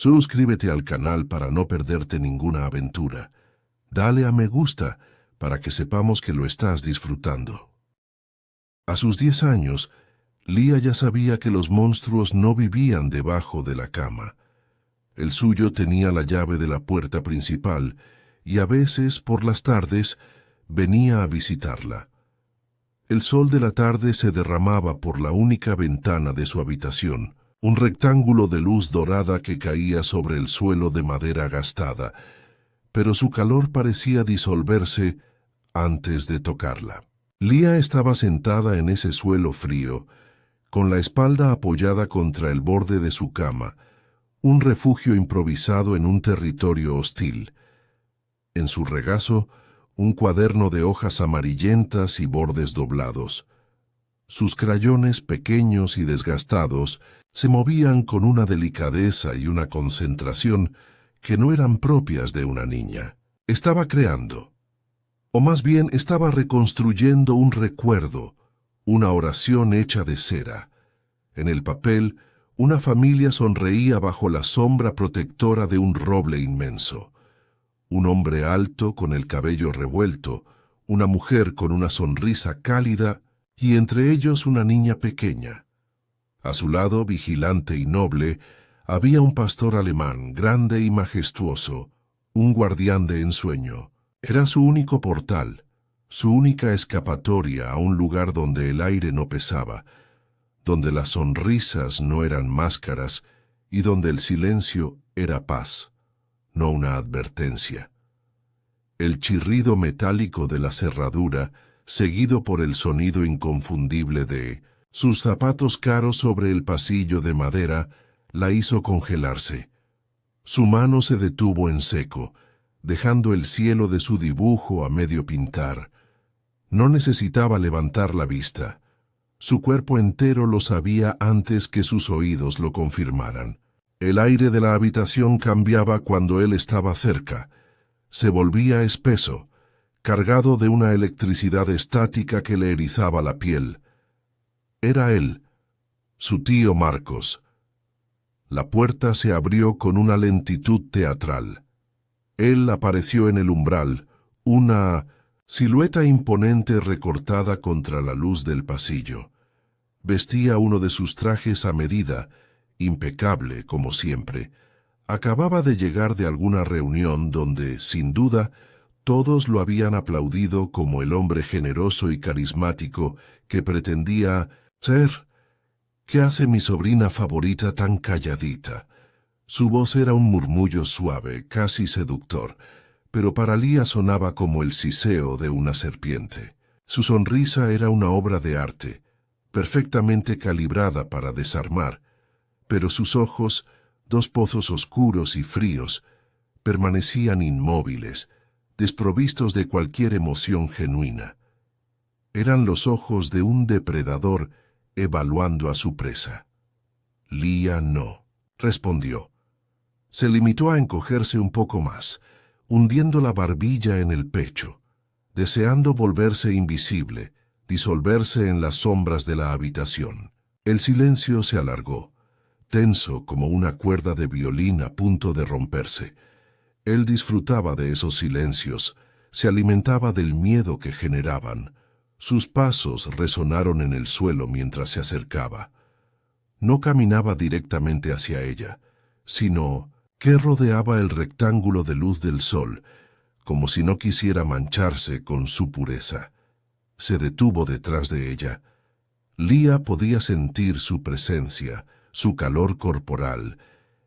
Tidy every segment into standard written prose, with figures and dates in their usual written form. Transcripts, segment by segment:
Suscríbete al canal para no perderte ninguna aventura. Dale a me gusta para que sepamos que lo estás disfrutando. A sus 10 años, Lia ya sabía que los monstruos no vivían debajo de la cama. El suyo tenía la llave de la puerta principal y a veces, por las tardes, venía a visitarla. El sol de la tarde se derramaba por la única ventana de su habitación, un rectángulo de luz dorada que caía sobre el suelo de madera gastada, pero su calor parecía disolverse antes de tocarla. Lia estaba sentada en ese suelo frío, con la espalda apoyada contra el borde de su cama, un refugio improvisado en un territorio hostil. En su regazo, un cuaderno de hojas amarillentas y bordes doblados. Sus crayones pequeños y desgastados se movían con una delicadeza y una concentración que no eran propias de una niña. Estaba creando, o más bien estaba reconstruyendo un recuerdo, una oración hecha de cera. En el papel, una familia sonreía bajo la sombra protectora de un roble inmenso. Un hombre alto con el cabello revuelto, una mujer con una sonrisa cálida y entre ellos una niña pequeña. A su lado, vigilante y noble, había un pastor alemán, grande y majestuoso, un guardián de ensueño. Era su único portal, su única escapatoria a un lugar donde el aire no pesaba, donde las sonrisas no eran máscaras y donde el silencio era paz, no una advertencia. El chirrido metálico de la cerradura, seguido por el sonido inconfundible de sus zapatos caros sobre el pasillo de madera, la hizo congelarse. Su mano se detuvo en seco, dejando el cielo de su dibujo a medio pintar. No necesitaba levantar la vista. Su cuerpo entero lo sabía antes que sus oídos lo confirmaran. El aire de la habitación cambiaba cuando él estaba cerca. Se volvía espeso, cargado de una electricidad estática que le erizaba la piel. Era él, su tío Marcos. La puerta se abrió con una lentitud teatral. Él apareció en el umbral, una silueta imponente recortada contra la luz del pasillo. Vestía uno de sus trajes a medida, impecable como siempre. Acababa de llegar de alguna reunión donde, sin duda, todos lo habían aplaudido como el hombre generoso y carismático que pretendía ser. ¿Qué hace mi sobrina favorita tan calladita? Su voz era un murmullo suave, casi seductor, pero para Lia sonaba como el siseo de una serpiente. Su sonrisa era una obra de arte, perfectamente calibrada para desarmar, pero sus ojos, dos pozos oscuros y fríos, permanecían inmóviles, desprovistos de cualquier emoción genuina. Eran los ojos de un depredador evaluando a su presa. Lia no, respondió. Se limitó a encogerse un poco más, hundiendo la barbilla en el pecho, deseando volverse invisible, disolverse en las sombras de la habitación. El silencio se alargó, tenso como una cuerda de violín a punto de romperse. Él disfrutaba de esos silencios, se alimentaba del miedo que generaban. Sus pasos resonaron en el suelo mientras se acercaba. No caminaba directamente hacia ella, sino que rodeaba el rectángulo de luz del sol, como si no quisiera mancharse con su pureza. Se detuvo detrás de ella. Lia podía sentir su presencia, su calor corporal,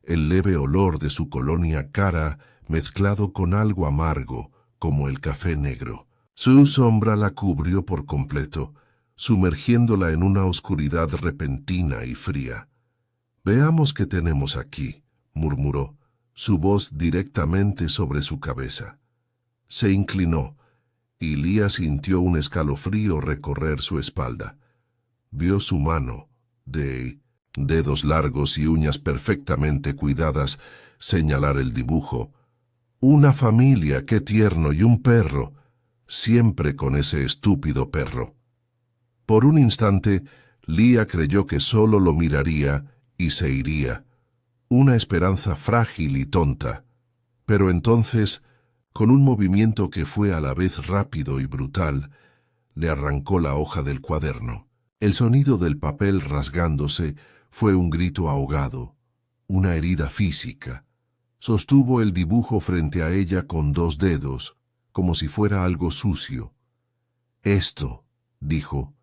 el leve olor de su colonia cara mezclado con algo amargo, como el café negro. Su sombra la cubrió por completo, sumergiéndola en una oscuridad repentina y fría. «Veamos qué tenemos aquí», murmuró, su voz directamente sobre su cabeza. Se inclinó, y Lia sintió un escalofrío recorrer su espalda. Vio su mano, de dedos largos y uñas perfectamente cuidadas, señalar el dibujo. Una familia, qué tierno, y un perro, siempre con ese estúpido perro. Por un instante, Lia creyó que solo lo miraría y se iría. una esperanza frágil y tonta. Pero entonces, con un movimiento que fue a la vez rápido y brutal, le arrancó la hoja del cuaderno. El sonido del papel rasgándose fue un grito ahogado, una herida física. Sostuvo el dibujo frente a ella con 2 dedos, como si fuera algo sucio. «Esto», dijo,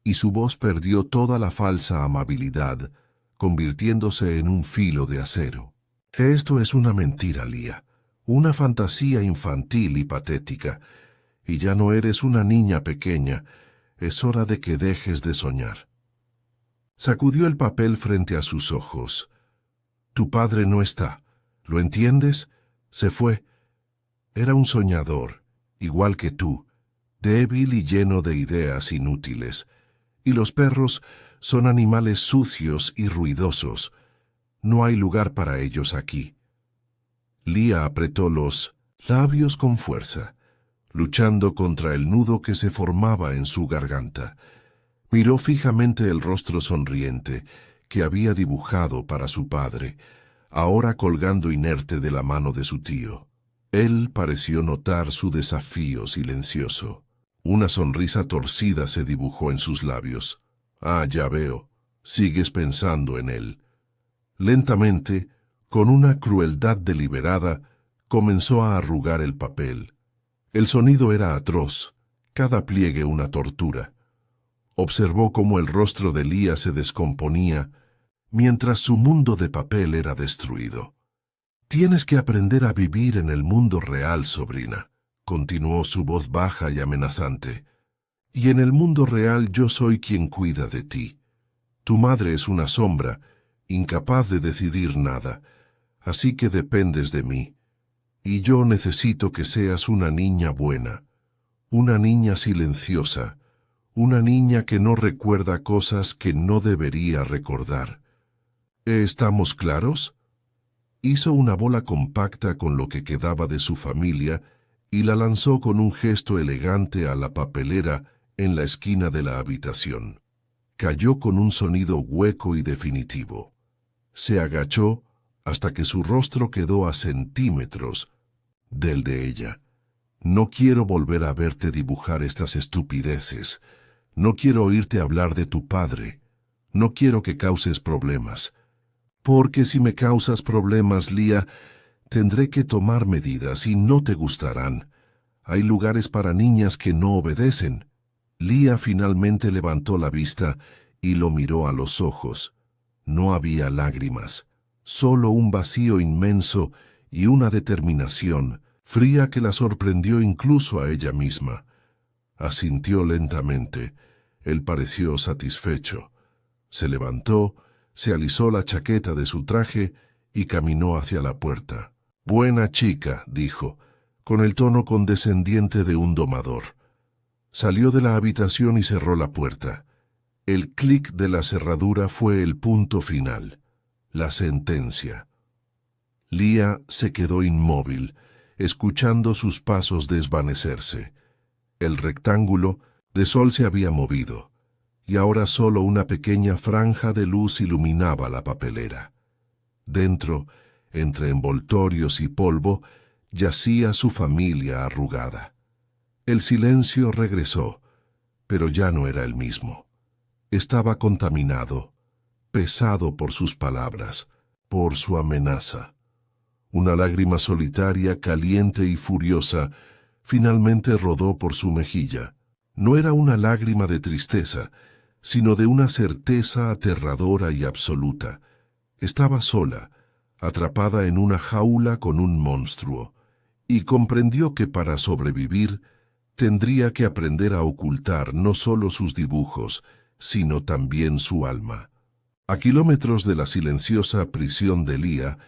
y su voz perdió toda la falsa amabilidad, convirtiéndose en un filo de acero. «Esto es una mentira, Lía, una fantasía infantil y patética, y ya no eres una niña pequeña, es hora de que dejes de soñar». Sacudió el papel frente a sus ojos. «Tu padre no está, ¿lo entiendes? Se fue. Era un soñador, igual que tú, débil y lleno de ideas inútiles. Y los perros son animales sucios y ruidosos. No hay lugar para ellos aquí». Lía apretó los labios con fuerza, luchando contra el nudo que se formaba en su garganta. Miró fijamente el rostro sonriente que había dibujado para su padre, ahora colgando inerte de la mano de su tío. Él pareció notar su desafío silencioso. Una sonrisa torcida se dibujó en sus labios. «Ah, ya veo. Sigues pensando en él». Lentamente, con una crueldad deliberada, comenzó a arrugar el papel. El sonido era atroz, cada pliegue una tortura. Observó cómo el rostro de Lía se descomponía, mientras su mundo de papel era destruido. «Tienes que aprender a vivir en el mundo real, sobrina», continuó su voz baja y amenazante. «Y en el mundo real yo soy quien cuida de ti. Tu madre es una sombra, incapaz de decidir nada, así que dependes de mí. Y yo necesito que seas una niña buena, una niña silenciosa, una niña que no recuerda cosas que no debería recordar. ¿Estamos claros?». Hizo una bola compacta con lo que quedaba de su familia y la lanzó con un gesto elegante a la papelera en la esquina de la habitación. Cayó con un sonido hueco y definitivo. Se agachó hasta que su rostro quedó a centímetros del de ella. «No quiero volver a verte dibujar estas estupideces. No quiero oírte hablar de tu padre. No quiero que causes problemas. Porque si me causas problemas, Lía, tendré que tomar medidas y no te gustarán. Hay lugares para niñas que no obedecen». Lía finalmente levantó la vista y lo miró a los ojos. No había lágrimas, solo un vacío inmenso y una determinación fría que la sorprendió incluso a ella misma. Asintió lentamente. Él pareció satisfecho. Se levantó, se alisó la chaqueta de su traje y caminó hacia la puerta. «Buena chica», dijo, con el tono condescendiente de un domador. Salió de la habitación y cerró la puerta. El clic de la cerradura fue el punto final, la sentencia. Lía se quedó inmóvil, escuchando sus pasos desvanecerse. El rectángulo de sol se había movido, y ahora solo una pequeña franja de luz iluminaba la papelera. Dentro, entre envoltorios y polvo, yacía su familia arrugada. El silencio regresó, pero ya no era el mismo. Estaba contaminado, pesado por sus palabras, por su amenaza. Una lágrima solitaria, caliente y furiosa, finalmente rodó por su mejilla. No era una lágrima de tristeza, sino de una certeza aterradora y absoluta. Estaba sola, atrapada en una jaula con un monstruo, y comprendió que para sobrevivir tendría que aprender a ocultar no solo sus dibujos, sino también su alma. A kilómetros de la silenciosa prisión de Lía,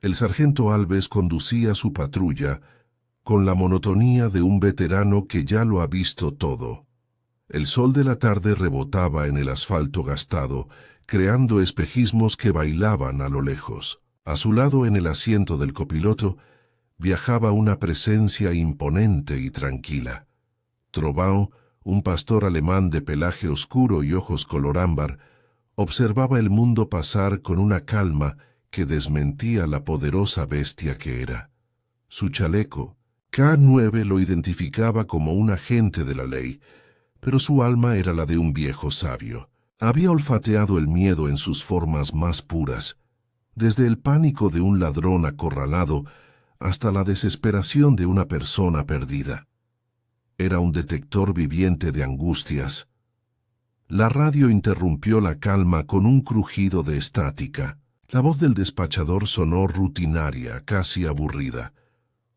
el sargento Alves conducía su patrulla con la monotonía de un veterano que ya lo ha visto todo. El sol de la tarde rebotaba en el asfalto gastado, creando espejismos que bailaban a lo lejos. A su lado, en el asiento del copiloto, viajaba una presencia imponente y tranquila. Trobaun, un pastor alemán de pelaje oscuro y ojos color ámbar, observaba el mundo pasar con una calma que desmentía la poderosa bestia que era. Su chaleco, K9, lo identificaba como un agente de la ley, pero su alma era la de un viejo sabio. Había olfateado el miedo en sus formas más puras, desde el pánico de un ladrón acorralado hasta la desesperación de una persona perdida. Era un detector viviente de angustias. La radio interrumpió la calma con un crujido de estática. La voz del despachador sonó rutinaria, casi aburrida.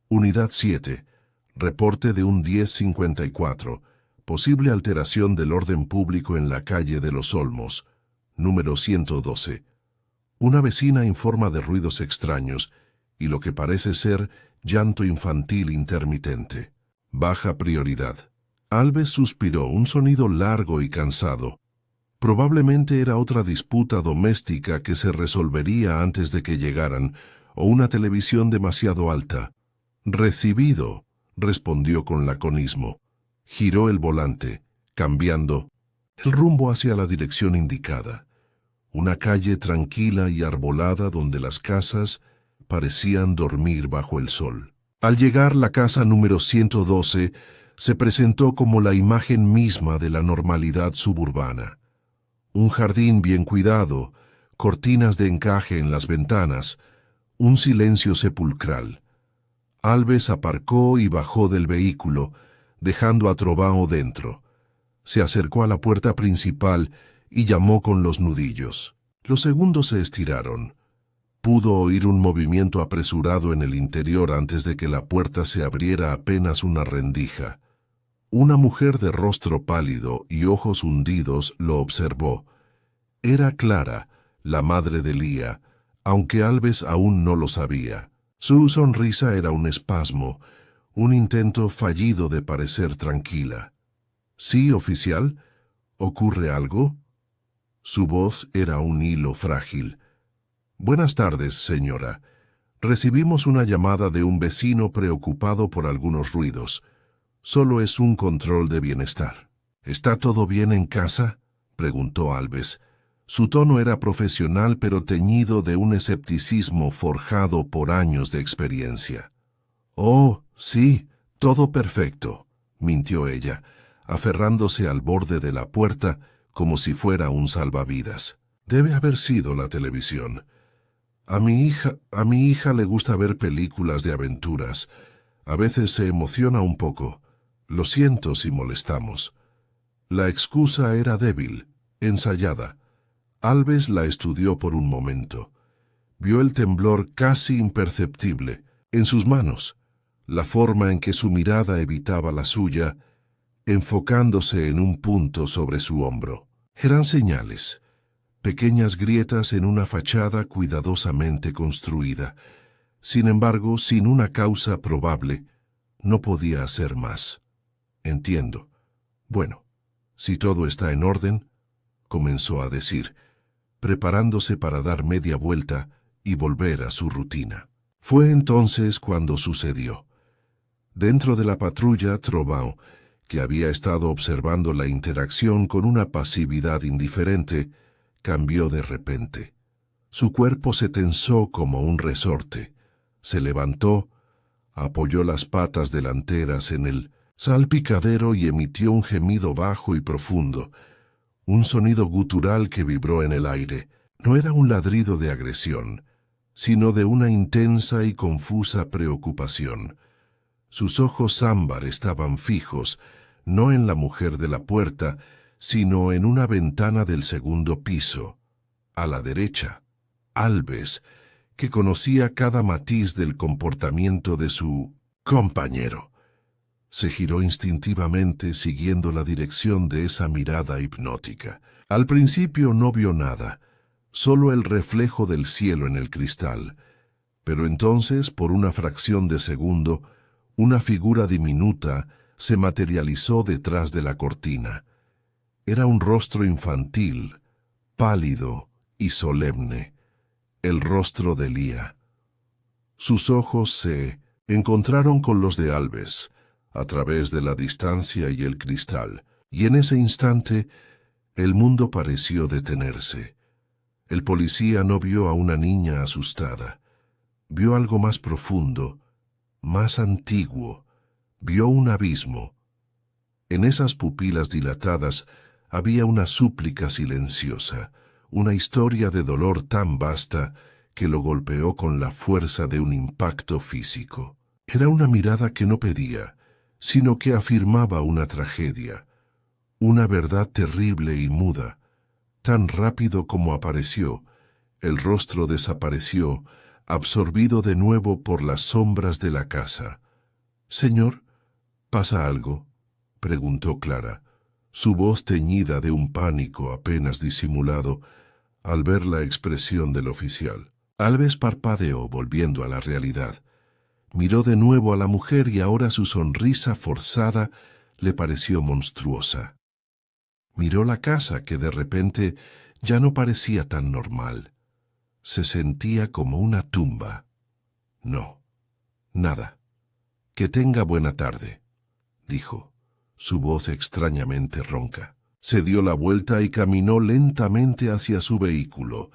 Unidad 7. Reporte de un 1054. Posible alteración del orden público en la calle de los Olmos. Número 112. Una vecina informa de ruidos extraños y lo que parece ser llanto infantil intermitente. Baja prioridad. Alves suspiró, un sonido largo y cansado. Probablemente era otra disputa doméstica que se resolvería antes de que llegaran, o una televisión demasiado alta. Recibido, respondió con laconismo. Giró el volante, cambiando el rumbo hacia la dirección indicada. Una calle tranquila y arbolada donde las casas parecían dormir bajo el sol. Al llegar, la casa número 112 se presentó como la imagen misma de la normalidad suburbana. Un jardín bien cuidado, cortinas de encaje en las ventanas, un silencio sepulcral. Alves aparcó y bajó del vehículo, dejando a Trovão dentro. Se acercó a la puerta principal y llamó con los nudillos. Los segundos se estiraron. Pudo oír un movimiento apresurado en el interior antes de que la puerta se abriera apenas una rendija. Una mujer de rostro pálido y ojos hundidos lo observó. Era Clara, la madre de Lía, aunque Alves aún no lo sabía. Su sonrisa era un espasmo, un intento fallido de parecer tranquila. «¿Sí, oficial? ¿Ocurre algo?» Su voz era un hilo frágil. «Buenas tardes, señora. Recibimos una llamada de un vecino preocupado por algunos ruidos. Solo es un control de bienestar». «¿Está todo bien en casa?», preguntó Alves. Su tono era profesional pero teñido de un escepticismo forjado por años de experiencia. «Oh, sí, todo perfecto», mintió ella, aferrándose al borde de la puerta como si fuera un salvavidas. «Debe haber sido la televisión. A mi hija le gusta ver películas de aventuras. A veces se emociona un poco. Lo siento si molestamos». La excusa era débil, ensayada. Alves la estudió por un momento. Vio el temblor casi imperceptible en sus manos, la forma en que su mirada evitaba la suya, enfocándose en un punto sobre su hombro. Eran señales, pequeñas grietas en una fachada cuidadosamente construida. Sin embargo, sin una causa probable, no podía hacer más. «Entiendo. Bueno, si todo está en orden», comenzó a decir, preparándose para dar media vuelta y volver a su rutina. Fue entonces cuando sucedió. Dentro de la patrulla, Trovão, que había estado observando la interacción con una pasividad indiferente, cambió de repente. Su cuerpo se tensó como un resorte. Se levantó, apoyó las patas delanteras en el salpicadero y emitió un gemido bajo y profundo, un sonido gutural que vibró en el aire. No era un ladrido de agresión, sino de una intensa y confusa preocupación. Sus ojos ámbar estaban fijos, no en la mujer de la puerta, sino en una ventana del segundo piso. A la derecha, Alves, que conocía cada matiz del comportamiento de su compañero. Se giró instintivamente siguiendo la dirección de esa mirada hipnótica. Al principio no vio nada, solo el reflejo del cielo en el cristal. Pero entonces, por una fracción de segundo, una figura diminuta se materializó detrás de la cortina. Era un rostro infantil, pálido y solemne, el rostro de Lía. Sus ojos se encontraron con los de Alves, a través de la distancia y el cristal, y en ese instante el mundo pareció detenerse. El policía no vio a una niña asustada. Vio algo más profundo, más antiguo. Vio un abismo. En esas pupilas dilatadas había una súplica silenciosa, una historia de dolor tan vasta que lo golpeó con la fuerza de un impacto físico. Era una mirada que no pedía, sino que afirmaba una tragedia, una verdad terrible y muda. Tan rápido como apareció, el rostro desapareció, absorbido de nuevo por las sombras de la casa. «Señor, ¿pasa algo?», preguntó Clara, su voz teñida de un pánico apenas disimulado al ver la expresión del oficial. Alves parpadeó, volviendo a la realidad. Miró de nuevo a la mujer y ahora su sonrisa forzada le pareció monstruosa. Miró la casa, que de repente ya no parecía tan normal. Se sentía como una tumba. «No, nada. Que tenga buena tarde», dijo, su voz extrañamente ronca. Se dio la vuelta y caminó lentamente hacia su vehículo.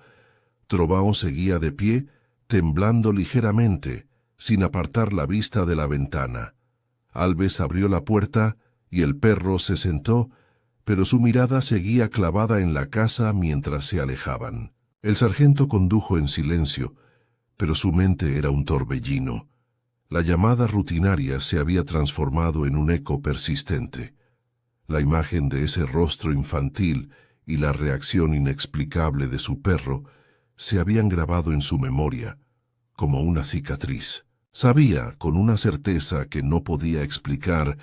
Trovão seguía de pie, temblando ligeramente, sin apartar la vista de la ventana. Alves abrió la puerta y el perro se sentó, pero su mirada seguía clavada en la casa mientras se alejaban. El sargento condujo en silencio, pero su mente era un torbellino. La llamada rutinaria se había transformado en un eco persistente. La imagen de ese rostro infantil y la reacción inexplicable de su perro se habían grabado en su memoria, como una cicatriz. Sabía, con una certeza que no podía explicar,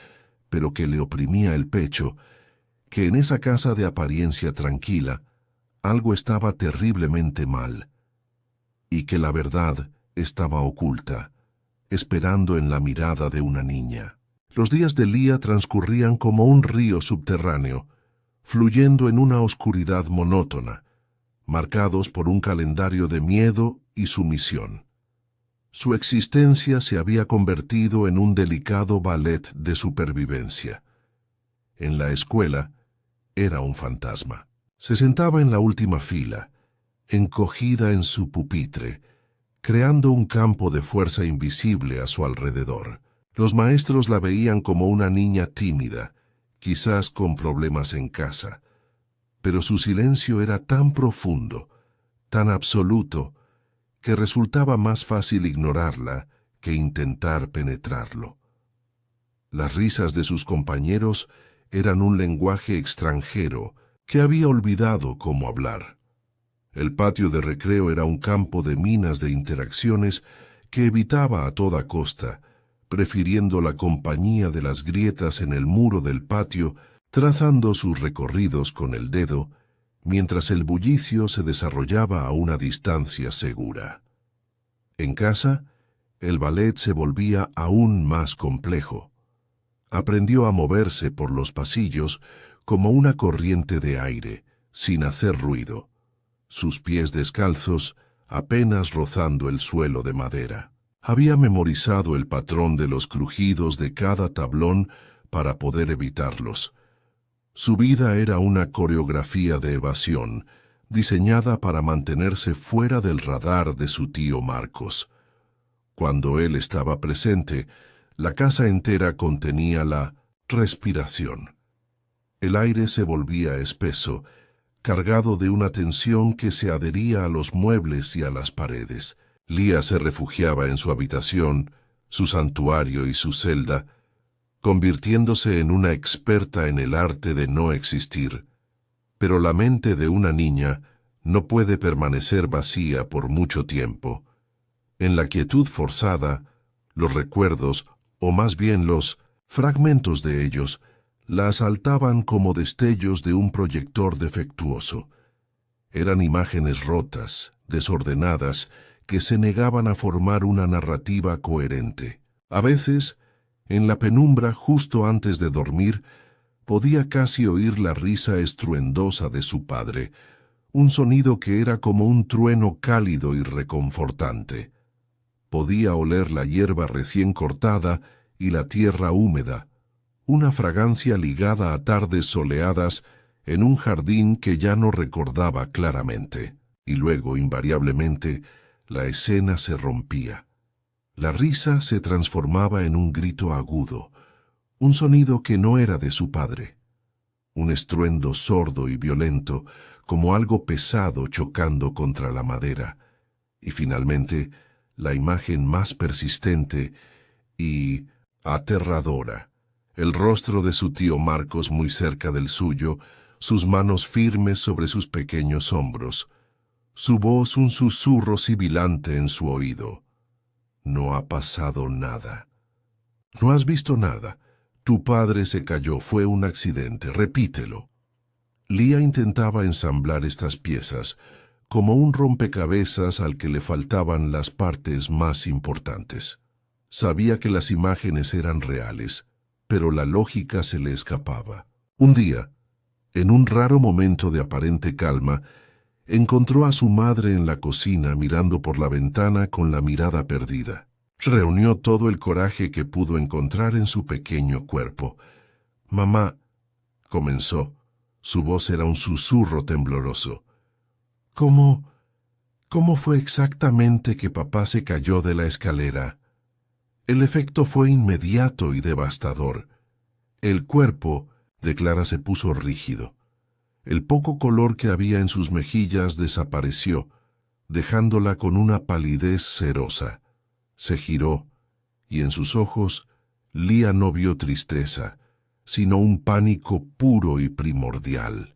pero que le oprimía el pecho, que en esa casa de apariencia tranquila algo estaba terriblemente mal, y que la verdad estaba oculta, esperando en la mirada de una niña. Los días de Lía transcurrían como un río subterráneo, fluyendo en una oscuridad monótona, marcados por un calendario de miedo y sumisión. Su existencia se había convertido en un delicado ballet de supervivencia. En la escuela, era un fantasma. Se sentaba en la última fila, encogida en su pupitre, creando un campo de fuerza invisible a su alrededor. Los maestros la veían como una niña tímida, quizás con problemas en casa, pero su silencio era tan profundo, tan absoluto, que resultaba más fácil ignorarla que intentar penetrarlo. Las risas de sus compañeros eran un lenguaje extranjero que había olvidado cómo hablar. El patio de recreo era un campo de minas de interacciones que evitaba a toda costa, prefiriendo la compañía de las grietas en el muro del patio, trazando sus recorridos con el dedo, mientras el bullicio se desarrollaba a una distancia segura. En casa, el ballet se volvía aún más complejo. Aprendió a moverse por los pasillos como una corriente de aire, sin hacer ruido, sus pies descalzos apenas rozando el suelo de madera. Había memorizado el patrón de los crujidos de cada tablón para poder evitarlos. Su vida era una coreografía de evasión, diseñada para mantenerse fuera del radar de su tío Marcos. Cuando él estaba presente, la casa entera contenía la respiración. El aire se volvía espeso, cargado de una tensión que se adhería a los muebles y a las paredes. Lía se refugiaba en su habitación, su santuario y su celda, convirtiéndose en una experta en el arte de no existir. Pero la mente de una niña no puede permanecer vacía por mucho tiempo. En la quietud forzada, los recuerdos, o más bien los fragmentos de ellos, la asaltaban como destellos de un proyector defectuoso. Eran imágenes rotas, desordenadas, que se negaban a formar una narrativa coherente. A veces, en la penumbra justo antes de dormir, podía casi oír la risa estruendosa de su padre, un sonido que era como un trueno cálido y reconfortante. Podía oler la hierba recién cortada y la tierra húmeda, una fragancia ligada a tardes soleadas en un jardín que ya no recordaba claramente. y luego, invariablemente, la escena se rompía. La risa se transformaba en un grito agudo, un sonido que no era de su padre, un estruendo sordo y violento, como algo pesado chocando contra la madera, y finalmente, la imagen más persistente y aterradora, el rostro de su tío Marcos muy cerca del suyo, sus manos firmes sobre sus pequeños hombros, su voz un susurro sibilante en su oído. No ha pasado nada. No has visto nada. Tu padre se cayó, fue un accidente, repítelo. Lía intentaba ensamblar estas piezas, como un rompecabezas al que le faltaban las partes más importantes. Sabía que las imágenes eran reales, pero la lógica se le escapaba. Un día, en un raro momento de aparente calma, encontró a su madre en la cocina mirando por la ventana con la mirada perdida. Reunió todo el coraje que pudo encontrar en su pequeño cuerpo. «Mamá», comenzó. Su voz era un susurro tembloroso. «¿Cómo fue exactamente que papá se cayó de la escalera?» El efecto fue inmediato y devastador. El cuerpo de Clara se puso rígido. El poco color que había en sus mejillas desapareció, dejándola con una palidez cerosa. Se giró, y en sus ojos Lía no vio tristeza, sino un pánico puro y primordial.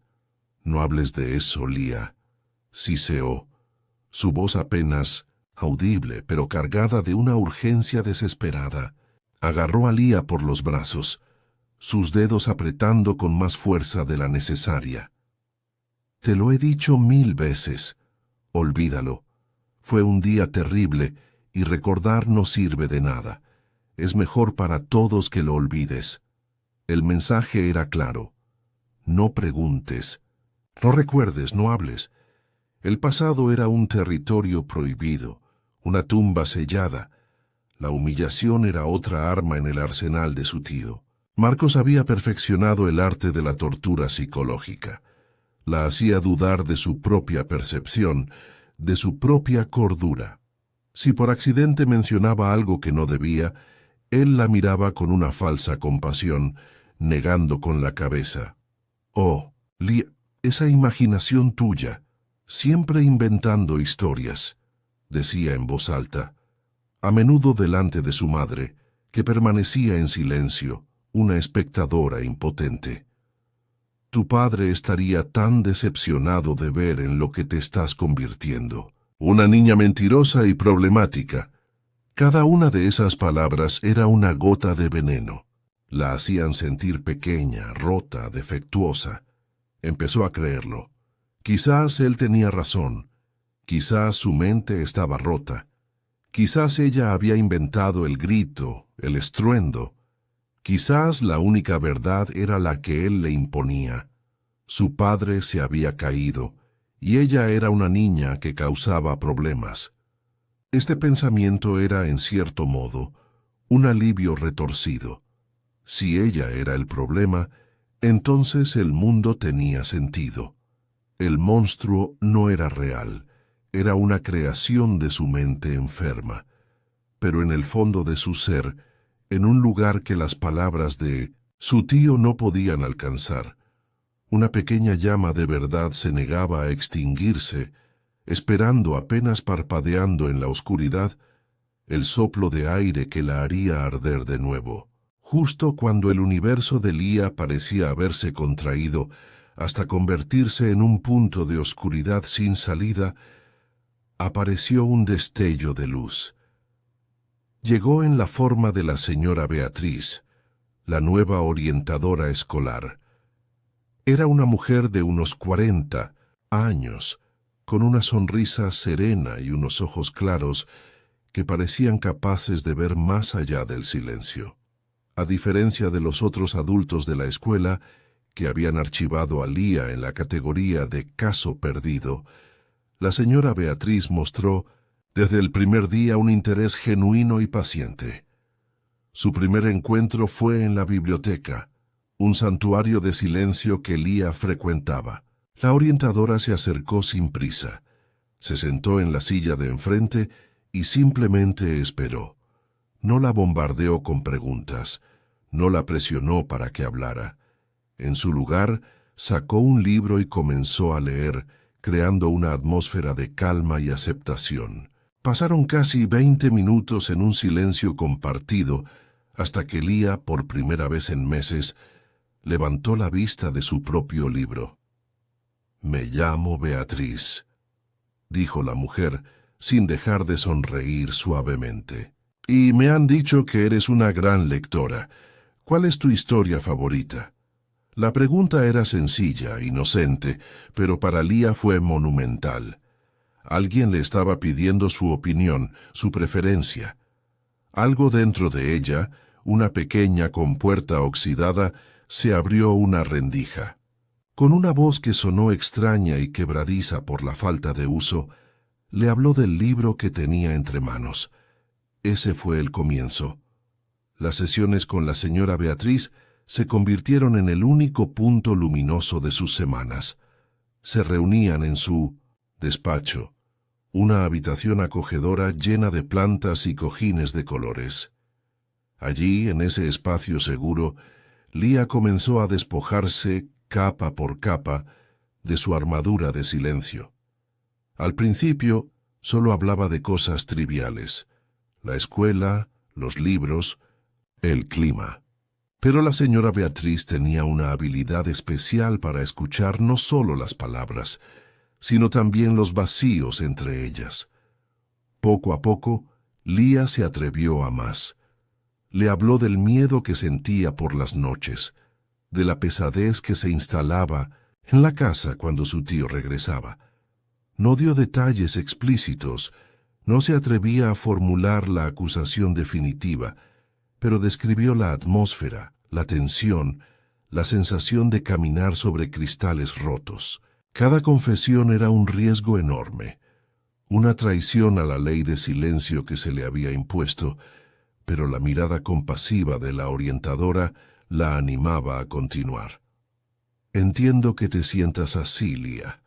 «No hables de eso, Lía», siseó, su voz apenas audible, pero cargada de una urgencia desesperada. Agarró a Lía por los brazos, sus dedos apretando con más fuerza de la necesaria. «Te lo he dicho 1000 veces. Olvídalo. Fue un día terrible y recordar no sirve de nada. Es mejor para todos que lo olvides». El mensaje era claro. No preguntes. No recuerdes, no hables. El pasado era un territorio prohibido, una tumba sellada. La humillación era otra arma en el arsenal de su tío. Marcos había perfeccionado el arte de la tortura psicológica. La hacía dudar de su propia percepción, de su propia cordura. Si por accidente mencionaba algo que no debía, él la miraba con una falsa compasión, negando con la cabeza. «Oh, Lía, esa imaginación tuya, siempre inventando historias», decía en voz alta, a menudo delante de su madre, que permanecía en silencio, una espectadora impotente. «Tu padre estaría tan decepcionado de ver en lo que te estás convirtiendo. Una niña mentirosa y problemática». Cada una de esas palabras era una gota de veneno. La hacían sentir pequeña, rota, defectuosa. Empezó a creerlo. Quizás él tenía razón. Quizás su mente estaba rota. Quizás ella había inventado el grito, el estruendo. Quizás la única verdad era la que él le imponía. Su padre se había caído, y ella era una niña que causaba problemas. Este pensamiento era, en cierto modo, un alivio retorcido. Si ella era el problema, entonces el mundo tenía sentido. El monstruo no era real, era una creación de su mente enferma. Pero en el fondo de su ser, en un lugar que las palabras de su tío no podían alcanzar, una pequeña llama de verdad se negaba a extinguirse, esperando, apenas parpadeando en la oscuridad, el soplo de aire que la haría arder de nuevo. Justo cuando el universo de Lía parecía haberse contraído hasta convertirse en un punto de oscuridad sin salida, apareció un destello de luz. Llegó en la forma de la señora Beatriz, la nueva orientadora escolar. Era una mujer de unos 40 años, con una sonrisa serena y unos ojos claros que parecían capaces de ver más allá del silencio. A diferencia de los otros adultos de la escuela, que habían archivado a Lía en la categoría de caso perdido, la señora Beatriz mostró desde el primer día un interés genuino y paciente. Su primer encuentro fue en la biblioteca, un santuario de silencio que Lía frecuentaba. La orientadora se acercó sin prisa, Se sentó en la silla de enfrente y simplemente esperó. No la bombardeó con preguntas, no la presionó para que hablara. En su lugar, sacó un libro y comenzó a leer, creando una atmósfera de calma y aceptación. Pasaron casi 20 minutos en un silencio compartido, hasta que Lía, por primera vez en meses, levantó la vista de su propio libro. «Me llamo Beatriz», dijo la mujer, sin dejar de sonreír suavemente. «Y me han dicho que eres una gran lectora. ¿Cuál es tu historia favorita?» La pregunta era sencilla, inocente, pero para Lía fue monumental. Alguien le estaba pidiendo su opinión, su preferencia. Algo dentro de ella, una pequeña compuerta oxidada, se abrió una rendija. Con una voz que sonó extraña y quebradiza por la falta de uso, le habló del libro que tenía entre manos. Ese fue el comienzo. Las sesiones con la señora Beatriz se convirtieron en el único punto luminoso de sus semanas. Se reunían en su despacho, una habitación acogedora llena de plantas y cojines de colores. Allí, en ese espacio seguro, Lía comenzó a despojarse, capa por capa, de su armadura de silencio. Al principio, solo hablaba de cosas triviales: la escuela, los libros, el clima. Pero la señora Beatriz tenía una habilidad especial para escuchar no solo las palabras, sino también los vacíos entre ellas. Poco a poco, Lía se atrevió a más. Le habló del miedo que sentía por las noches, de la pesadez que se instalaba en la casa cuando su tío regresaba. No dio detalles explícitos, no se atrevía a formular la acusación definitiva, pero describió la atmósfera, la tensión, la sensación de caminar sobre cristales rotos. Cada confesión era un riesgo enorme, una traición a la ley de silencio que se le había impuesto, pero la mirada compasiva de la orientadora la animaba a continuar. «Entiendo que te sientas así, Lía.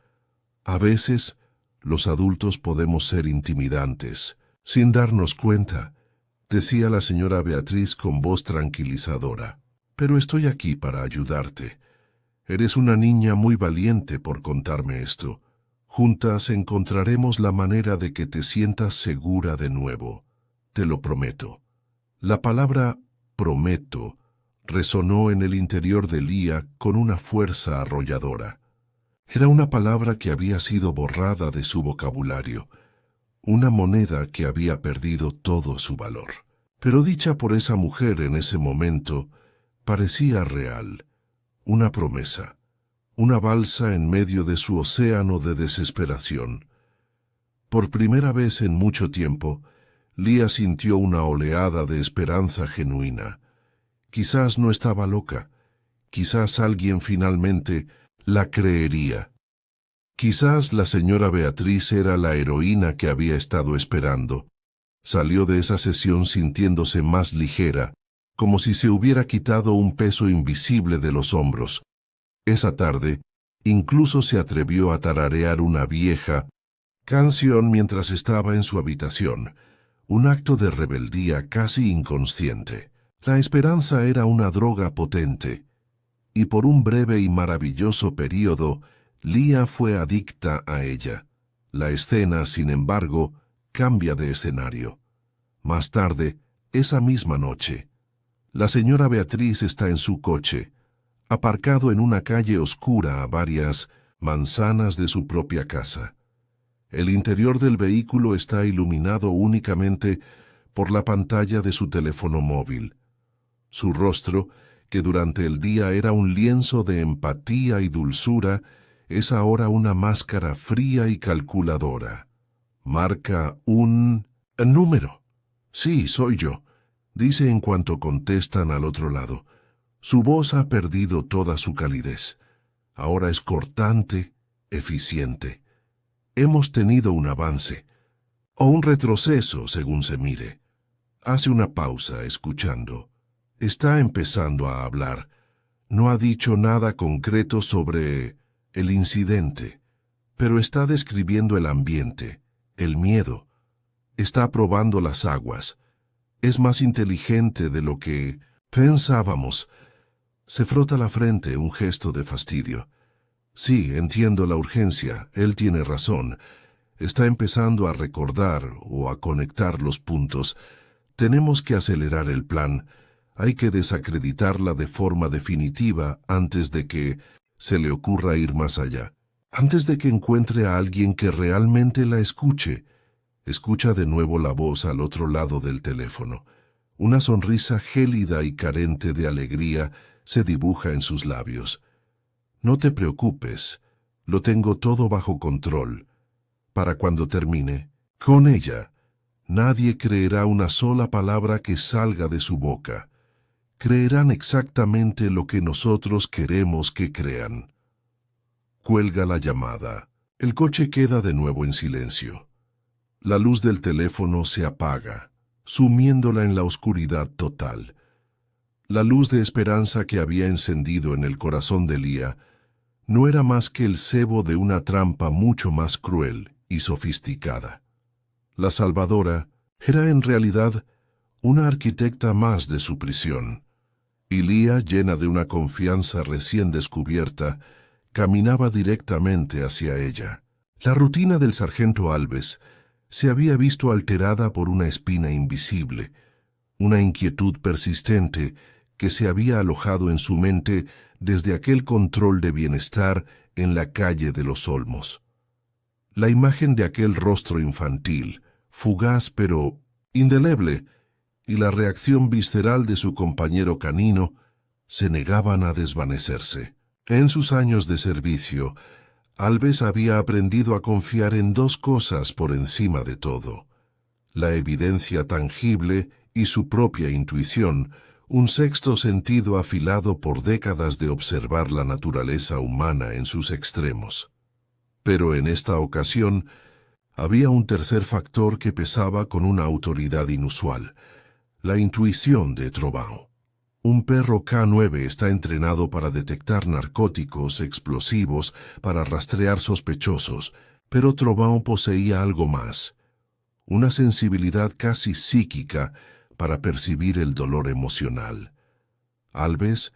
A veces, los adultos podemos ser intimidantes, sin darnos cuenta», decía la señora Beatriz con voz tranquilizadora. «Pero estoy aquí para ayudarte. Eres una niña muy valiente por contarme esto. Juntas encontraremos la manera de que te sientas segura de nuevo. Te lo prometo». La palabra «prometo» resonó en el interior de Lía con una fuerza arrolladora. Era una palabra que había sido borrada de su vocabulario, una moneda que había perdido todo su valor. Pero dicha por esa mujer en ese momento, parecía real, una promesa, una balsa en medio de su océano de desesperación. Por primera vez en mucho tiempo, Lía sintió una oleada de esperanza genuina. Quizás no estaba loca, quizás alguien finalmente la creería. Quizás la señora Beatriz era la heroína que había estado esperando. Salió de esa sesión sintiéndose más ligera, como si se hubiera quitado un peso invisible de los hombros. Esa tarde, incluso se atrevió a tararear una vieja canción mientras estaba en su habitación, un acto de rebeldía casi inconsciente. La esperanza era una droga potente, y por un breve y maravilloso período, Lía fue adicta a ella. La escena, sin embargo, cambia de escenario. Más tarde, esa misma noche, la señora Beatriz está en su coche, aparcado en una calle oscura a varias manzanas de su propia casa. El interior del vehículo está iluminado únicamente por la pantalla de su teléfono móvil. Su rostro, que durante el día era un lienzo de empatía y dulzura, es ahora una máscara fría y calculadora. Marca un número. «Sí, soy yo», dice en cuanto contestan al otro lado. Su voz ha perdido toda su calidez. Ahora es cortante, eficiente. Hemos tenido un avance, o un retroceso, según se mire. Hace una pausa, escuchando. Está empezando a hablar. No ha dicho nada concreto sobre el incidente, pero está describiendo el ambiente, el miedo. Está probando las aguas. Es más inteligente de lo que pensábamos. Se frota la frente, un gesto de fastidio. Sí, entiendo la urgencia, él tiene razón. Está empezando a recordar o a conectar los puntos. Tenemos que acelerar el plan. Hay que desacreditarla de forma definitiva antes de que se le ocurra ir más allá. Antes de que encuentre a alguien que realmente la escuche. Escucha de nuevo la voz al otro lado del teléfono. Una sonrisa gélida y carente de alegría se dibuja en sus labios. No te preocupes, lo tengo todo bajo control. Para cuando termine, con ella, nadie creerá una sola palabra que salga de su boca. Creerán exactamente lo que nosotros queremos que crean. Cuelga la llamada. El coche queda de nuevo en silencio. La luz del teléfono se apaga, sumiéndola en la oscuridad total. La luz de esperanza que había encendido en el corazón de Lía no era más que el cebo de una trampa mucho más cruel y sofisticada. La salvadora era en realidad una arquitecta más de su prisión, y Lía, llena de una confianza recién descubierta, caminaba directamente hacia ella. La rutina del sargento Alves se había visto alterada por una espina invisible, una inquietud persistente que se había alojado en su mente desde aquel control de bienestar en la calle de los Olmos. La imagen de aquel rostro infantil, fugaz pero indeleble, y la reacción visceral de su compañero canino se negaban a desvanecerse. En sus años de servicio, Alves había aprendido a confiar en dos cosas por encima de todo: la evidencia tangible y su propia intuición, un sexto sentido afilado por décadas de observar la naturaleza humana en sus extremos. Pero en esta ocasión había un tercer factor que pesaba con una autoridad inusual: la intuición de Trovaon. Un perro K9 está entrenado para detectar narcóticos, explosivos, para rastrear sospechosos, pero Trovaon poseía algo más: una sensibilidad casi psíquica para percibir el dolor emocional. Alves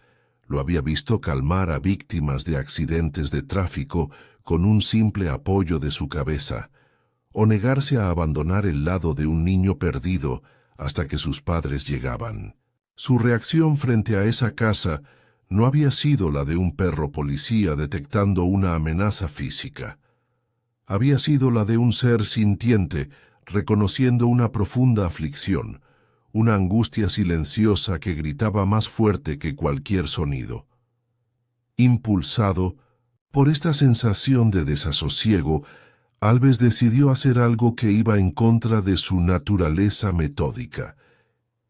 lo había visto calmar a víctimas de accidentes de tráfico con un simple apoyo de su cabeza, o negarse a abandonar el lado de un niño perdido hasta que sus padres llegaban. Su reacción frente a esa casa no había sido la de un perro policía detectando una amenaza física. Había sido la de un ser sintiente reconociendo una profunda aflicción, una angustia silenciosa que gritaba más fuerte que cualquier sonido. Impulsado por esta sensación de desasosiego, Alves decidió hacer algo que iba en contra de su naturaleza metódica: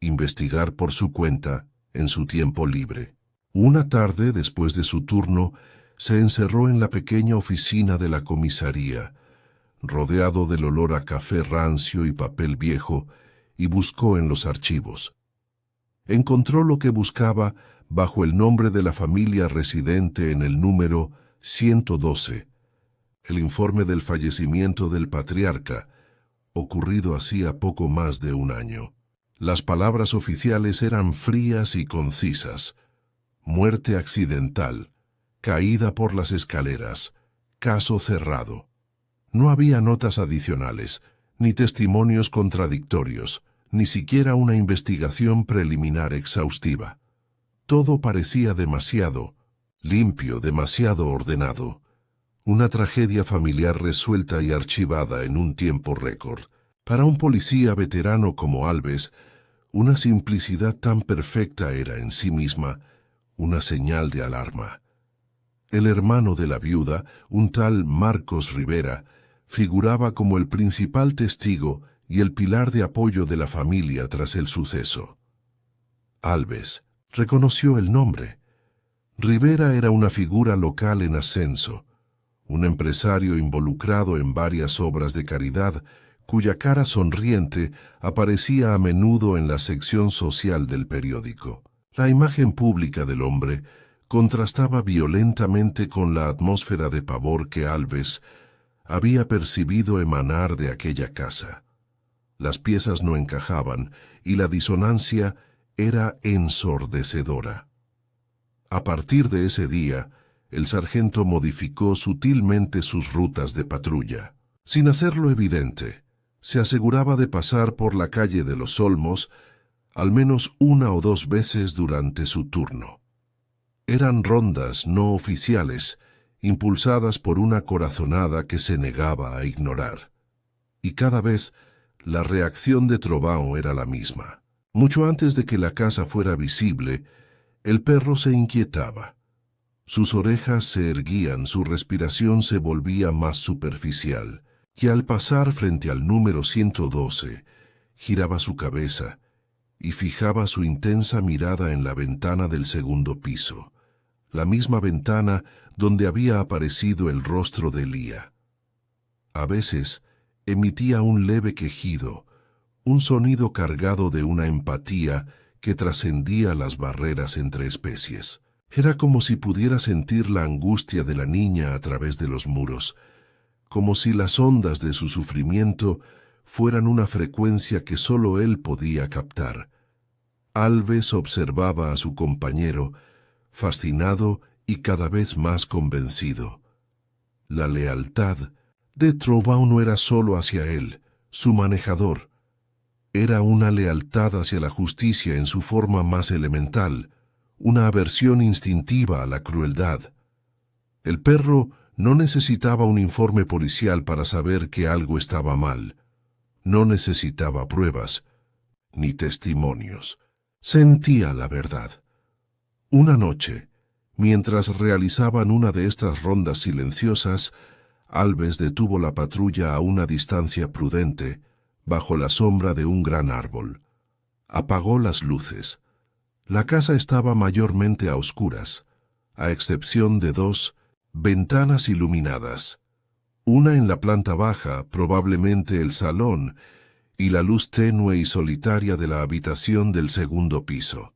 investigar por su cuenta en su tiempo libre. Una tarde, después de su turno, se encerró en la pequeña oficina de la comisaría, rodeado del olor a café rancio y papel viejo, y buscó en los archivos. Encontró lo que buscaba bajo el nombre de la familia residente en el número 112, el informe del fallecimiento del patriarca, ocurrido hacía poco más de un año. Las palabras oficiales eran frías y concisas: muerte accidental, caída por las escaleras, caso cerrado. No había notas adicionales, ni testimonios contradictorios, ni siquiera una investigación preliminar exhaustiva. Todo parecía demasiado limpio, demasiado ordenado. Una tragedia familiar resuelta y archivada en un tiempo récord. Para un policía veterano como Alves, una simplicidad tan perfecta era en sí misma una señal de alarma. El hermano de la viuda, un tal Marcos Rivera, figuraba como el principal testigo y el pilar de apoyo de la familia tras el suceso. Alves reconoció el nombre. Rivera era una figura local en ascenso, un empresario involucrado en varias obras de caridad, cuya cara sonriente aparecía a menudo en la sección social del periódico. La imagen pública del hombre contrastaba violentamente con la atmósfera de pavor que Alves había percibido emanar de aquella casa. Las piezas no encajaban y la disonancia era ensordecedora. A partir de ese día, el sargento modificó sutilmente sus rutas de patrulla. Sin hacerlo evidente, se aseguraba de pasar por la calle de los Olmos al menos 1 o 2 veces durante su turno. Eran rondas no oficiales, impulsadas por una corazonada que se negaba a ignorar. Y cada vez la reacción de Trovaon era la misma. Mucho antes de que la casa fuera visible, el perro se inquietaba. Sus orejas se erguían, su respiración se volvía más superficial, y al pasar frente al número 112, giraba su cabeza y fijaba su intensa mirada en la ventana del segundo piso, la misma ventana donde había aparecido el rostro de Lía. A veces emitía un leve quejido, un sonido cargado de una empatía que trascendía las barreras entre especies. Era como si pudiera sentir la angustia de la niña a través de los muros, como si las ondas de su sufrimiento fueran una frecuencia que sólo él podía captar. Alves observaba a su compañero, fascinado y cada vez más convencido. La lealtad de Trovaon no era solo hacia él, su manejador. Era una lealtad hacia la justicia en su forma más elemental, una aversión instintiva a la crueldad. El perro no necesitaba un informe policial para saber que algo estaba mal. No necesitaba pruebas, ni testimonios. Sentía la verdad. Una noche, mientras realizaban una de estas rondas silenciosas, Alves detuvo la patrulla a una distancia prudente, bajo la sombra de un gran árbol. Apagó las luces. La casa estaba mayormente a oscuras, a excepción de 2 ventanas iluminadas, una en la planta baja, probablemente el salón, y la luz tenue y solitaria de la habitación del segundo piso.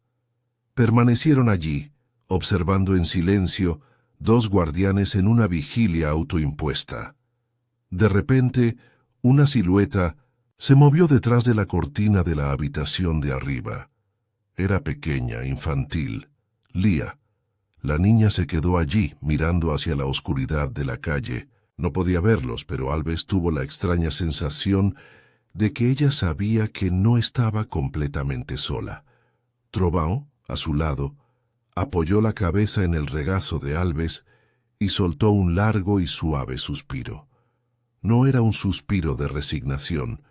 Permanecieron allí, observando en silencio, 2 guardianes en una vigilia autoimpuesta. De repente, una silueta se movió detrás de la cortina de la habitación de arriba. Era pequeña, infantil, Lía. La niña se quedó allí, mirando hacia la oscuridad de la calle. No podía verlos, pero Alves tuvo la extraña sensación de que ella sabía que no estaba completamente sola. Trovaon, a su lado, apoyó la cabeza en el regazo de Alves y soltó un largo y suave suspiro. No era un suspiro de resignación,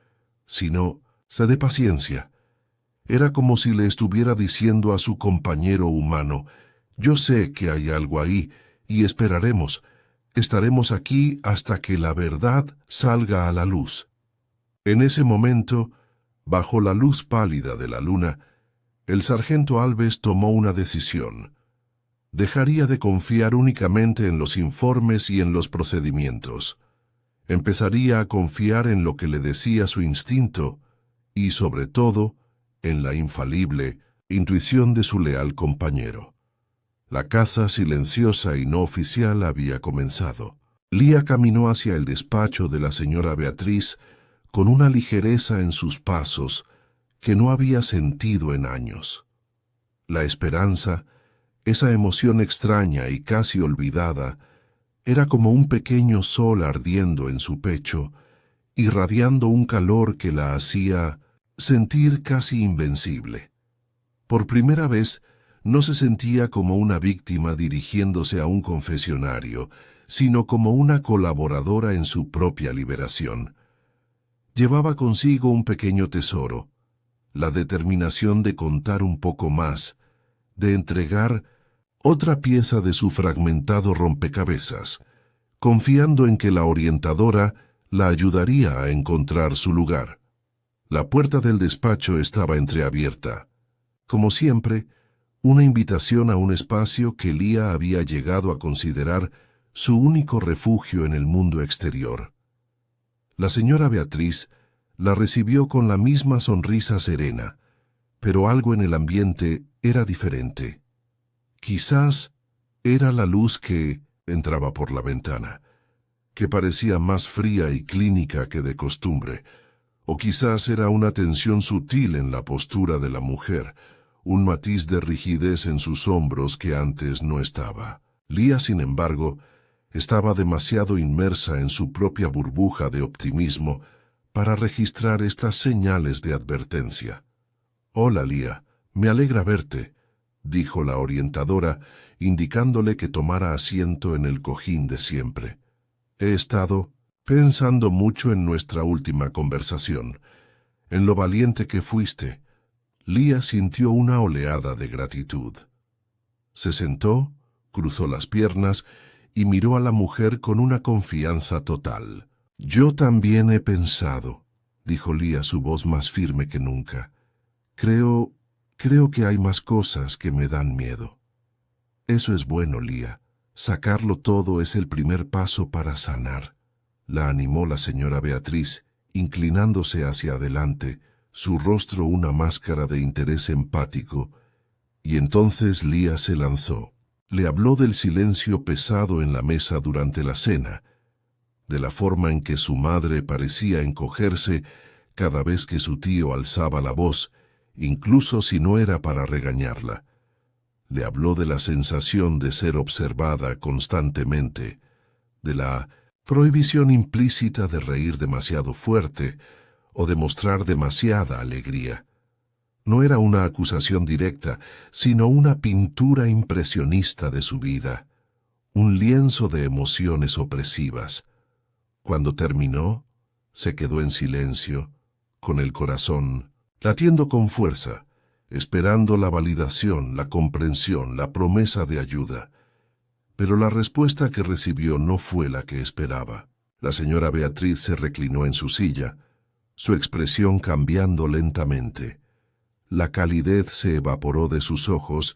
sino de paciencia. Era como si le estuviera diciendo a su compañero humano: «Yo sé que hay algo ahí, y esperaremos. Estaremos aquí hasta que la verdad salga a la luz». En ese momento, bajo la luz pálida de la luna, el sargento Alves tomó una decisión. Dejaría de confiar únicamente en los informes y en los procedimientos. Empezaría a confiar en lo que le decía su instinto y, sobre todo, en la infalible intuición de su leal compañero. La caza silenciosa y no oficial había comenzado. Lía caminó hacia el despacho de la señora Beatriz con una ligereza en sus pasos que no había sentido en años. La esperanza, esa emoción extraña y casi olvidada, era como un pequeño sol ardiendo en su pecho, irradiando un calor que la hacía sentir casi invencible. Por primera vez, no se sentía como una víctima dirigiéndose a un confesionario, sino como una colaboradora en su propia liberación. Llevaba consigo un pequeño tesoro, la determinación de contar un poco más, de entregar otra pieza de su fragmentado rompecabezas, confiando en que la orientadora la ayudaría a encontrar su lugar. La puerta del despacho estaba entreabierta. Como siempre, una invitación a un espacio que Lía había llegado a considerar su único refugio en el mundo exterior. La señora Beatriz la recibió con la misma sonrisa serena, pero algo en el ambiente era diferente. Quizás era la luz que entraba por la ventana. que parecía más fría y clínica que de costumbre, o quizás era una tensión sutil en la postura de la mujer, un matiz de rigidez en sus hombros que antes no estaba. Lía, sin embargo, estaba demasiado inmersa en su propia burbuja de optimismo para registrar estas señales de advertencia. «Hola, Lía, me alegra verte», dijo la orientadora, indicándole que tomara asiento en el cojín de siempre. «He estado pensando mucho en nuestra última conversación, en lo valiente que fuiste». Lía sintió una oleada de gratitud. Se sentó, cruzó las piernas y miró a la mujer con una confianza total. «Yo también he pensado», dijo Lía, su voz más firme que nunca. Creo que hay más cosas que me dan miedo». «Eso es bueno, Lía. Sacarlo todo es el primer paso para sanar», la animó la señora Beatriz, inclinándose hacia adelante, su rostro una máscara de interés empático, y entonces Lía se lanzó. Le habló del silencio pesado en la mesa durante la cena, de la forma en que su madre parecía encogerse cada vez que su tío alzaba la voz, incluso si no era para regañarla. Le habló de la sensación de ser observada constantemente, de la prohibición implícita de reír demasiado fuerte o de mostrar demasiada alegría. No era una acusación directa, sino una pintura impresionista de su vida, un lienzo de emociones opresivas. Cuando terminó, se quedó en silencio, con el corazón latiendo con fuerza, esperando la validación, la comprensión, la promesa de ayuda. Pero la respuesta que recibió no fue la que esperaba. La señora Beatriz se reclinó en su silla, su expresión cambiando lentamente. La calidez se evaporó de sus ojos,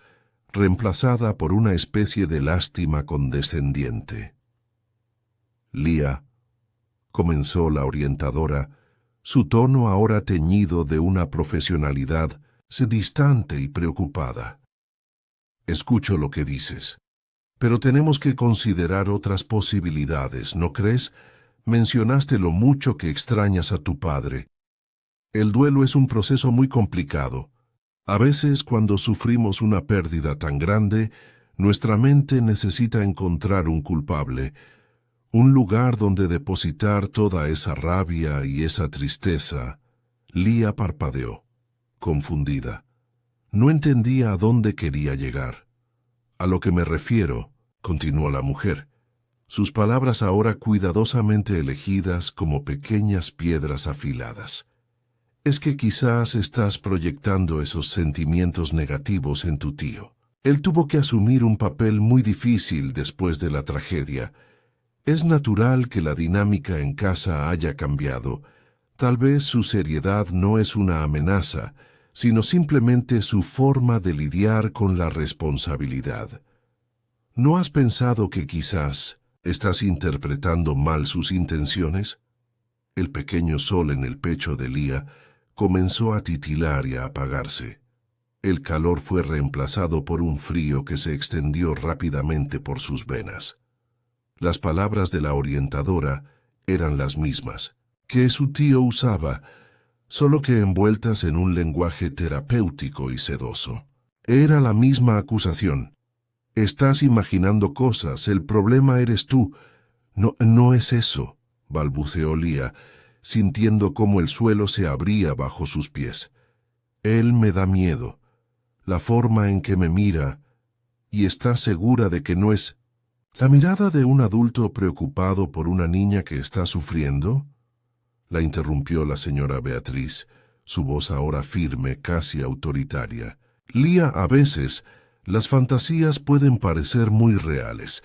reemplazada por una especie de lástima condescendiente. «Lía», comenzó la orientadora, su tono ahora teñido de una profesionalidad distante y preocupada. «Escucho lo que dices, pero tenemos que considerar otras posibilidades, ¿no crees? Mencionaste lo mucho que extrañas a tu padre. El duelo es un proceso muy complicado. A veces, cuando sufrimos una pérdida tan grande, nuestra mente necesita encontrar un culpable, un lugar donde depositar toda esa rabia y esa tristeza». Lía parpadeó, confundida. No entendía a dónde quería llegar. «A lo que me refiero», continuó la mujer, sus palabras ahora cuidadosamente elegidas como pequeñas piedras afiladas, «es que quizás estás proyectando esos sentimientos negativos en tu tío. Él tuvo que asumir un papel muy difícil después de la tragedia. Es natural que la dinámica en casa haya cambiado. Tal vez su seriedad no es una amenaza, sino simplemente su forma de lidiar con la responsabilidad. ¿No has pensado que quizás estás interpretando mal sus intenciones?» El pequeño sol en el pecho de Lía comenzó a titilar y a apagarse. El calor fue reemplazado por un frío que se extendió rápidamente por sus venas. Las palabras de la orientadora eran las mismas que su tío usaba, solo que envueltas en un lenguaje terapéutico y sedoso. Era la misma acusación. «Estás imaginando cosas, el problema eres tú». No es eso», balbuceó Lía, sintiendo cómo el suelo se abría bajo sus pies. «Él me da miedo, la forma en que me mira, y está segura de que no es...» «¿La mirada de un adulto preocupado por una niña que está sufriendo?», la interrumpió la señora Beatriz, su voz ahora firme, casi autoritaria. «Lía, a veces, las fantasías pueden parecer muy reales,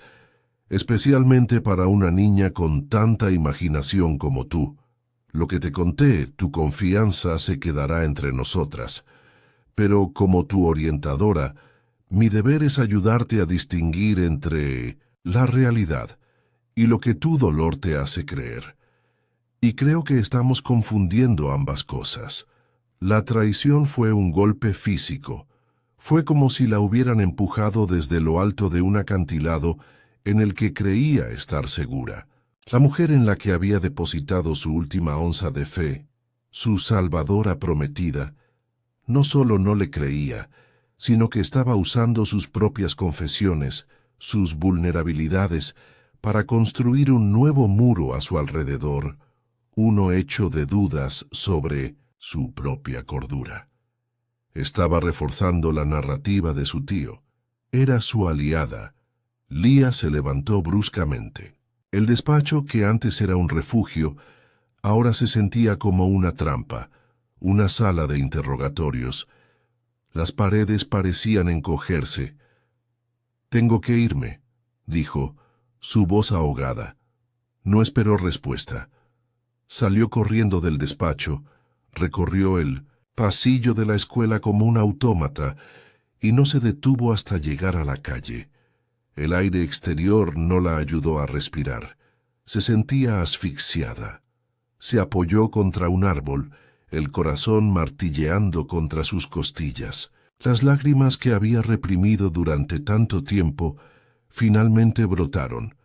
especialmente para una niña con tanta imaginación como tú. Lo que te conté, tu confianza se quedará entre nosotras. Pero como tu orientadora, mi deber es ayudarte a distinguir entre la realidad y lo que tu dolor te hace creer. Y creo que estamos confundiendo ambas cosas. La traición fue un golpe físico. Fue como si la hubieran empujado desde lo alto de un acantilado en el que creía estar segura. La mujer en la que había depositado su última onza de fe, su salvadora prometida, no solo no le creía, sino que estaba usando sus propias confesiones, sus vulnerabilidades, para construir un nuevo muro a su alrededor, uno hecho de dudas sobre su propia cordura. Estaba reforzando la narrativa de su tío. Era su aliada. Lía se levantó bruscamente. El despacho, que antes era un refugio, ahora se sentía como una trampa, una sala de interrogatorios. Las paredes parecían encogerse. «Tengo que irme», dijo, su voz ahogada. No esperó respuesta. Salió corriendo del despacho, recorrió el pasillo de la escuela como un autómata y no se detuvo hasta llegar a la calle. El aire exterior no la ayudó a respirar. Se sentía asfixiada. Se apoyó contra un árbol, el corazón martilleando contra sus costillas. Las lágrimas que había reprimido durante tanto tiempo finalmente brotaron,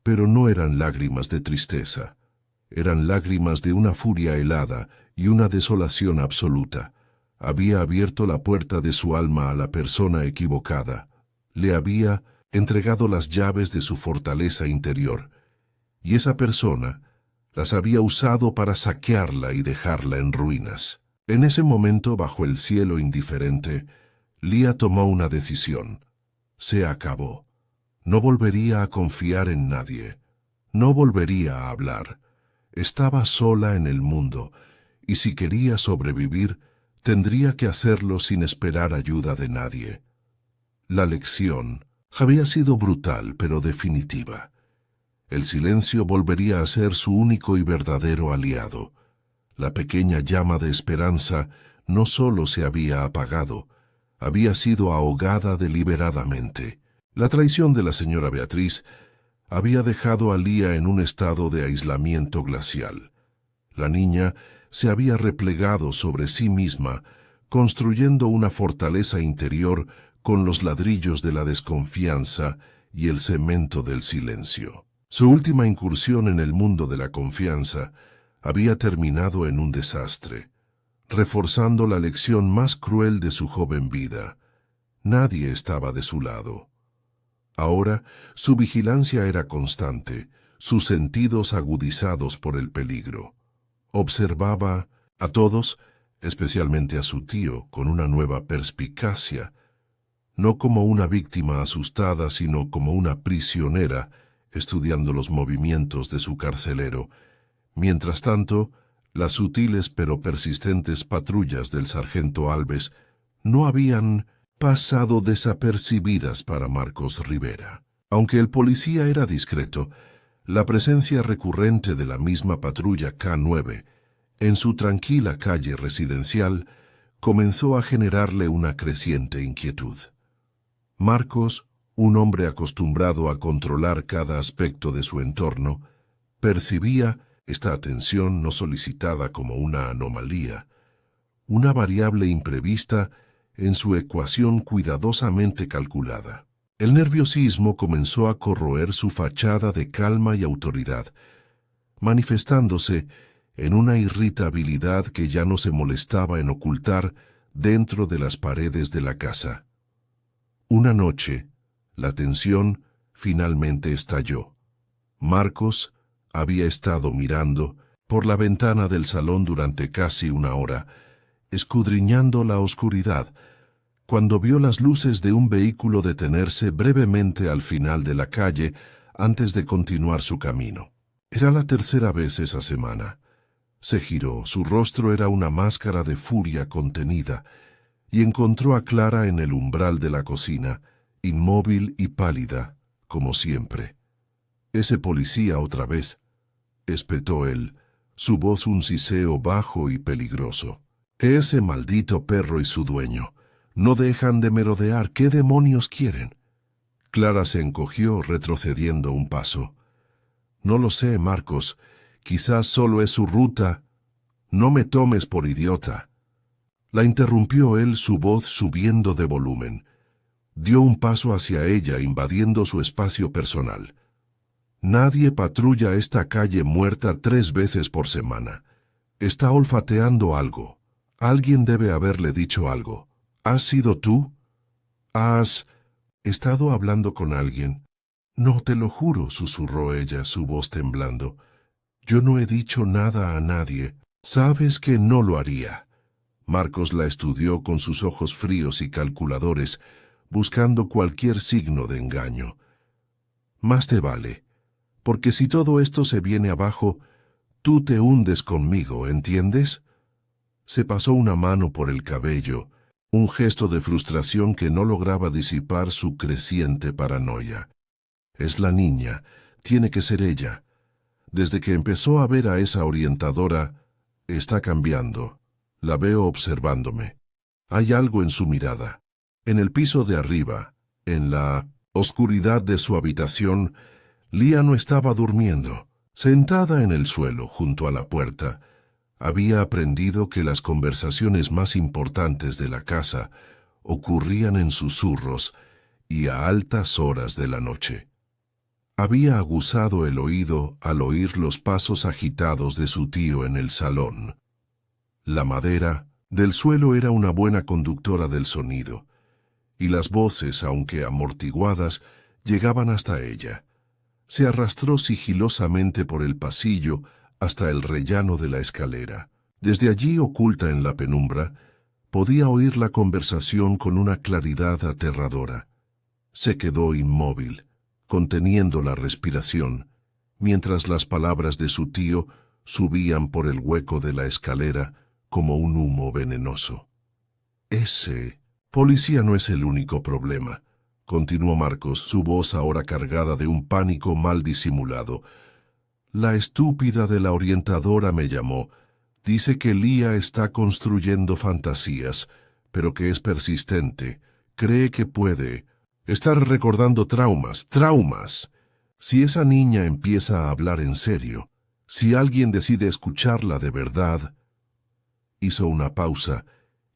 pero no eran lágrimas de tristeza. Eran lágrimas de una furia helada y una desolación absoluta. Había abierto la puerta de su alma a la persona equivocada. Le había entregado las llaves de su fortaleza interior, y esa persona las había usado para saquearla y dejarla en ruinas. En ese momento, bajo el cielo indiferente, Lía tomó una decisión. Se acabó. No volvería a confiar en nadie. No volvería a hablar. Estaba sola en el mundo, y si quería sobrevivir, tendría que hacerlo sin esperar ayuda de nadie. La lección había sido brutal, pero definitiva. El silencio volvería a ser su único y verdadero aliado. La pequeña llama de esperanza no solo se había apagado, había sido ahogada deliberadamente. La traición de la señora Beatriz había dejado a Lía en un estado de aislamiento glacial. La niña se había replegado sobre sí misma, construyendo una fortaleza interior con los ladrillos de la desconfianza y el cemento del silencio. Su última incursión en el mundo de la confianza había terminado en un desastre, reforzando la lección más cruel de su joven vida. Nadie estaba de su lado. Ahora su vigilancia era constante, sus sentidos agudizados por el peligro. Observaba a todos, especialmente a su tío, con una nueva perspicacia, no como una víctima asustada, sino como una prisionera, estudiando los movimientos de su carcelero. Mientras tanto, las sutiles pero persistentes patrullas del sargento Alves no habían pasado desapercibidas para Marcos Rivera. Aunque el policía era discreto, la presencia recurrente de la misma patrulla K9 en su tranquila calle residencial comenzó a generarle una creciente inquietud. Marcos, un hombre acostumbrado a controlar cada aspecto de su entorno, percibía esta atención no solicitada como una anomalía, una variable imprevista en su ecuación cuidadosamente calculada. El nerviosismo comenzó a corroer su fachada de calma y autoridad, manifestándose en una irritabilidad que ya no se molestaba en ocultar dentro de las paredes de la casa. Una noche, la tensión finalmente estalló. Marcos había estado mirando por la ventana del salón durante casi una hora, escudriñando la oscuridad, cuando vio las luces de un vehículo detenerse brevemente al final de la calle antes de continuar su camino. Era la tercera vez esa semana. Se giró, su rostro era una máscara de furia contenida, y encontró a Clara en el umbral de la cocina, inmóvil y pálida, como siempre. «Ese policía otra vez», espetó él, su voz un siseo bajo y peligroso. «Ese maldito perro y su dueño. No dejan de merodear. ¿Qué demonios quieren?» Clara se encogió, retrocediendo un paso. «No lo sé, Marcos. Quizás solo es su ruta. No me tomes por idiota». La interrumpió él, su voz subiendo de volumen. Dio un paso hacia ella, invadiendo su espacio personal. Nadie patrulla esta calle muerta 3 veces por semana. Está olfateando algo. Alguien debe haberle dicho algo. ¿Has sido tú? ¿Has estado hablando con alguien? No, te lo juro, susurró ella, su voz temblando. Yo no he dicho nada a nadie. Sabes que no lo haría. Marcos la estudió con sus ojos fríos y calculadores, buscando cualquier signo de engaño. Más te vale, porque si todo esto se viene abajo, tú te hundes conmigo, ¿entiendes? Se pasó una mano por el cabello, un gesto de frustración que no lograba disipar su creciente paranoia. Es la niña, tiene que ser ella. Desde que empezó a ver a esa orientadora, está cambiando. La veo observándome. Hay algo en su mirada. En el piso de arriba, en la oscuridad de su habitación, Lía no estaba durmiendo. Sentada en el suelo junto a la puerta, había aprendido que las conversaciones más importantes de la casa ocurrían en susurros y a altas horas de la noche. Había aguzado el oído al oír los pasos agitados de su tío en el salón. La madera del suelo era una buena conductora del sonido, y las voces, aunque amortiguadas, llegaban hasta ella. Se arrastró sigilosamente por el pasillo hasta el rellano de la escalera. Desde allí, oculta en la penumbra, podía oír la conversación con una claridad aterradora. Se quedó inmóvil, conteniendo la respiración, mientras las palabras de su tío subían por el hueco de la escalera como un humo venenoso. Ese policía no es el único problema, continuó Marcos, su voz ahora cargada de un pánico mal disimulado. La estúpida de la orientadora me llamó. Dice que Lía está construyendo fantasías, pero que es persistente. Cree que puede estar recordando traumas. Si esa niña empieza a hablar en serio, si alguien decide escucharla de verdad. Hizo una pausa,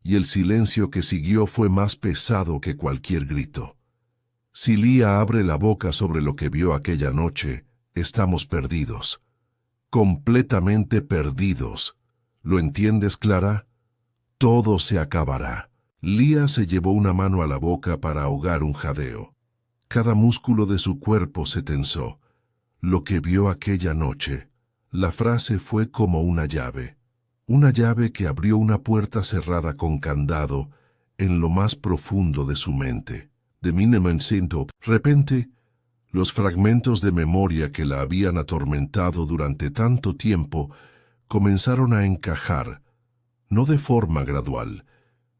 y el silencio que siguió fue más pesado que cualquier grito. Si Lía abre la boca sobre lo que vio aquella noche, estamos perdidos. Completamente perdidos. ¿Lo entiendes, Clara? Todo se acabará. Lía se llevó una mano a la boca para ahogar un jadeo. Cada músculo de su cuerpo se tensó. Lo que vio aquella noche, la frase fue como una llave que abrió una puerta cerrada con candado en lo más profundo de su mente. De momento, repente, los fragmentos de memoria que la habían atormentado durante tanto tiempo comenzaron a encajar, no de forma gradual,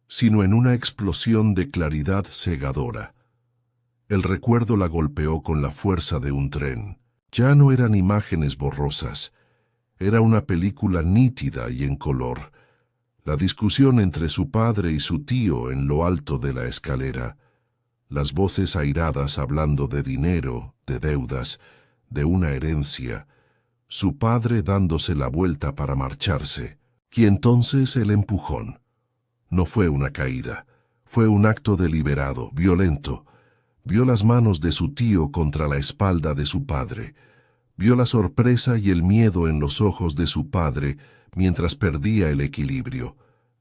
sino en una explosión de claridad cegadora. El recuerdo la golpeó con la fuerza de un tren. Ya no eran imágenes borrosas. Era una película nítida y en color. La discusión entre su padre y su tío en lo alto de la escalera. Las voces airadas hablando de dinero, de deudas, de una herencia. Su padre dándose la vuelta para marcharse. Y entonces el empujón. No fue una caída. Fue un acto deliberado, violento. Vio las manos de su tío contra la espalda de su padre. Vio la sorpresa y el miedo en los ojos de su padre mientras perdía el equilibrio.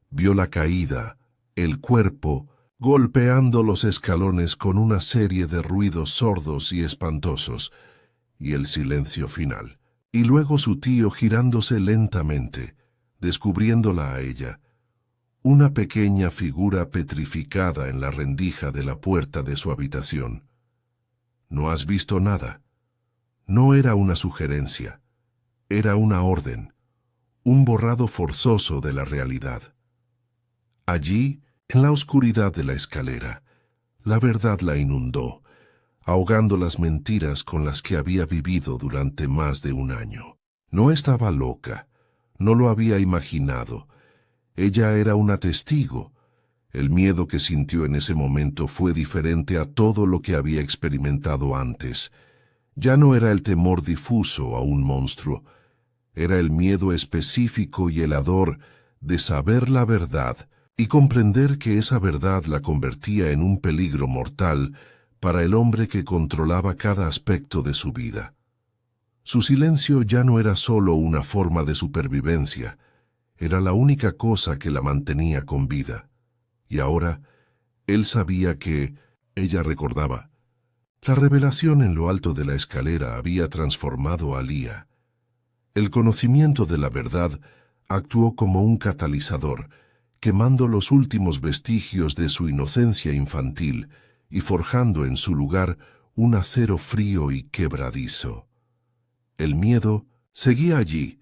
Vio la caída, el cuerpo, golpeando los escalones con una serie de ruidos sordos y espantosos, y el silencio final. Y luego su tío girándose lentamente, descubriéndola a ella, una pequeña figura petrificada en la rendija de la puerta de su habitación. ¿No has visto nada? No era una sugerencia, era una orden, un borrado forzoso de la realidad. Allí, en la oscuridad de la escalera, la verdad la inundó, ahogando las mentiras con las que había vivido durante más de un año. No estaba loca, no lo había imaginado. Ella era una testigo. El miedo que sintió en ese momento fue diferente a todo lo que había experimentado antes. Ya no era el temor difuso a un monstruo, era el miedo específico y helador de saber la verdad y comprender que esa verdad la convertía en un peligro mortal para el hombre que controlaba cada aspecto de su vida. Su silencio ya no era solo una forma de supervivencia, era la única cosa que la mantenía con vida. Y ahora, él sabía que, ella recordaba, la revelación en lo alto de la escalera había transformado a Lía. El conocimiento de la verdad actuó como un catalizador, quemando los últimos vestigios de su inocencia infantil y forjando en su lugar un acero frío y quebradizo. El miedo seguía allí,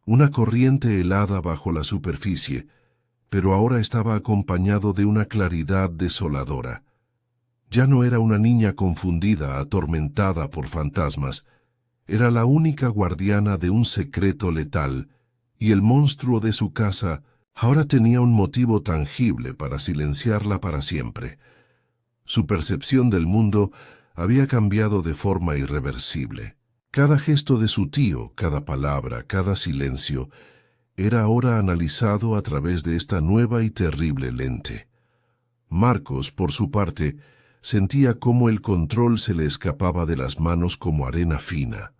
una corriente helada bajo la superficie, pero ahora estaba acompañado de una claridad desoladora. Ya no era una niña confundida, atormentada por fantasmas, era la única guardiana de un secreto letal, y el monstruo de su casa ahora tenía un motivo tangible para silenciarla para siempre. Su percepción del mundo había cambiado de forma irreversible. Cada gesto de su tío, cada palabra, cada silencio, era ahora analizado a través de esta nueva y terrible lente. Marcos, por su parte, sentía cómo el control se le escapaba de las manos como arena fina.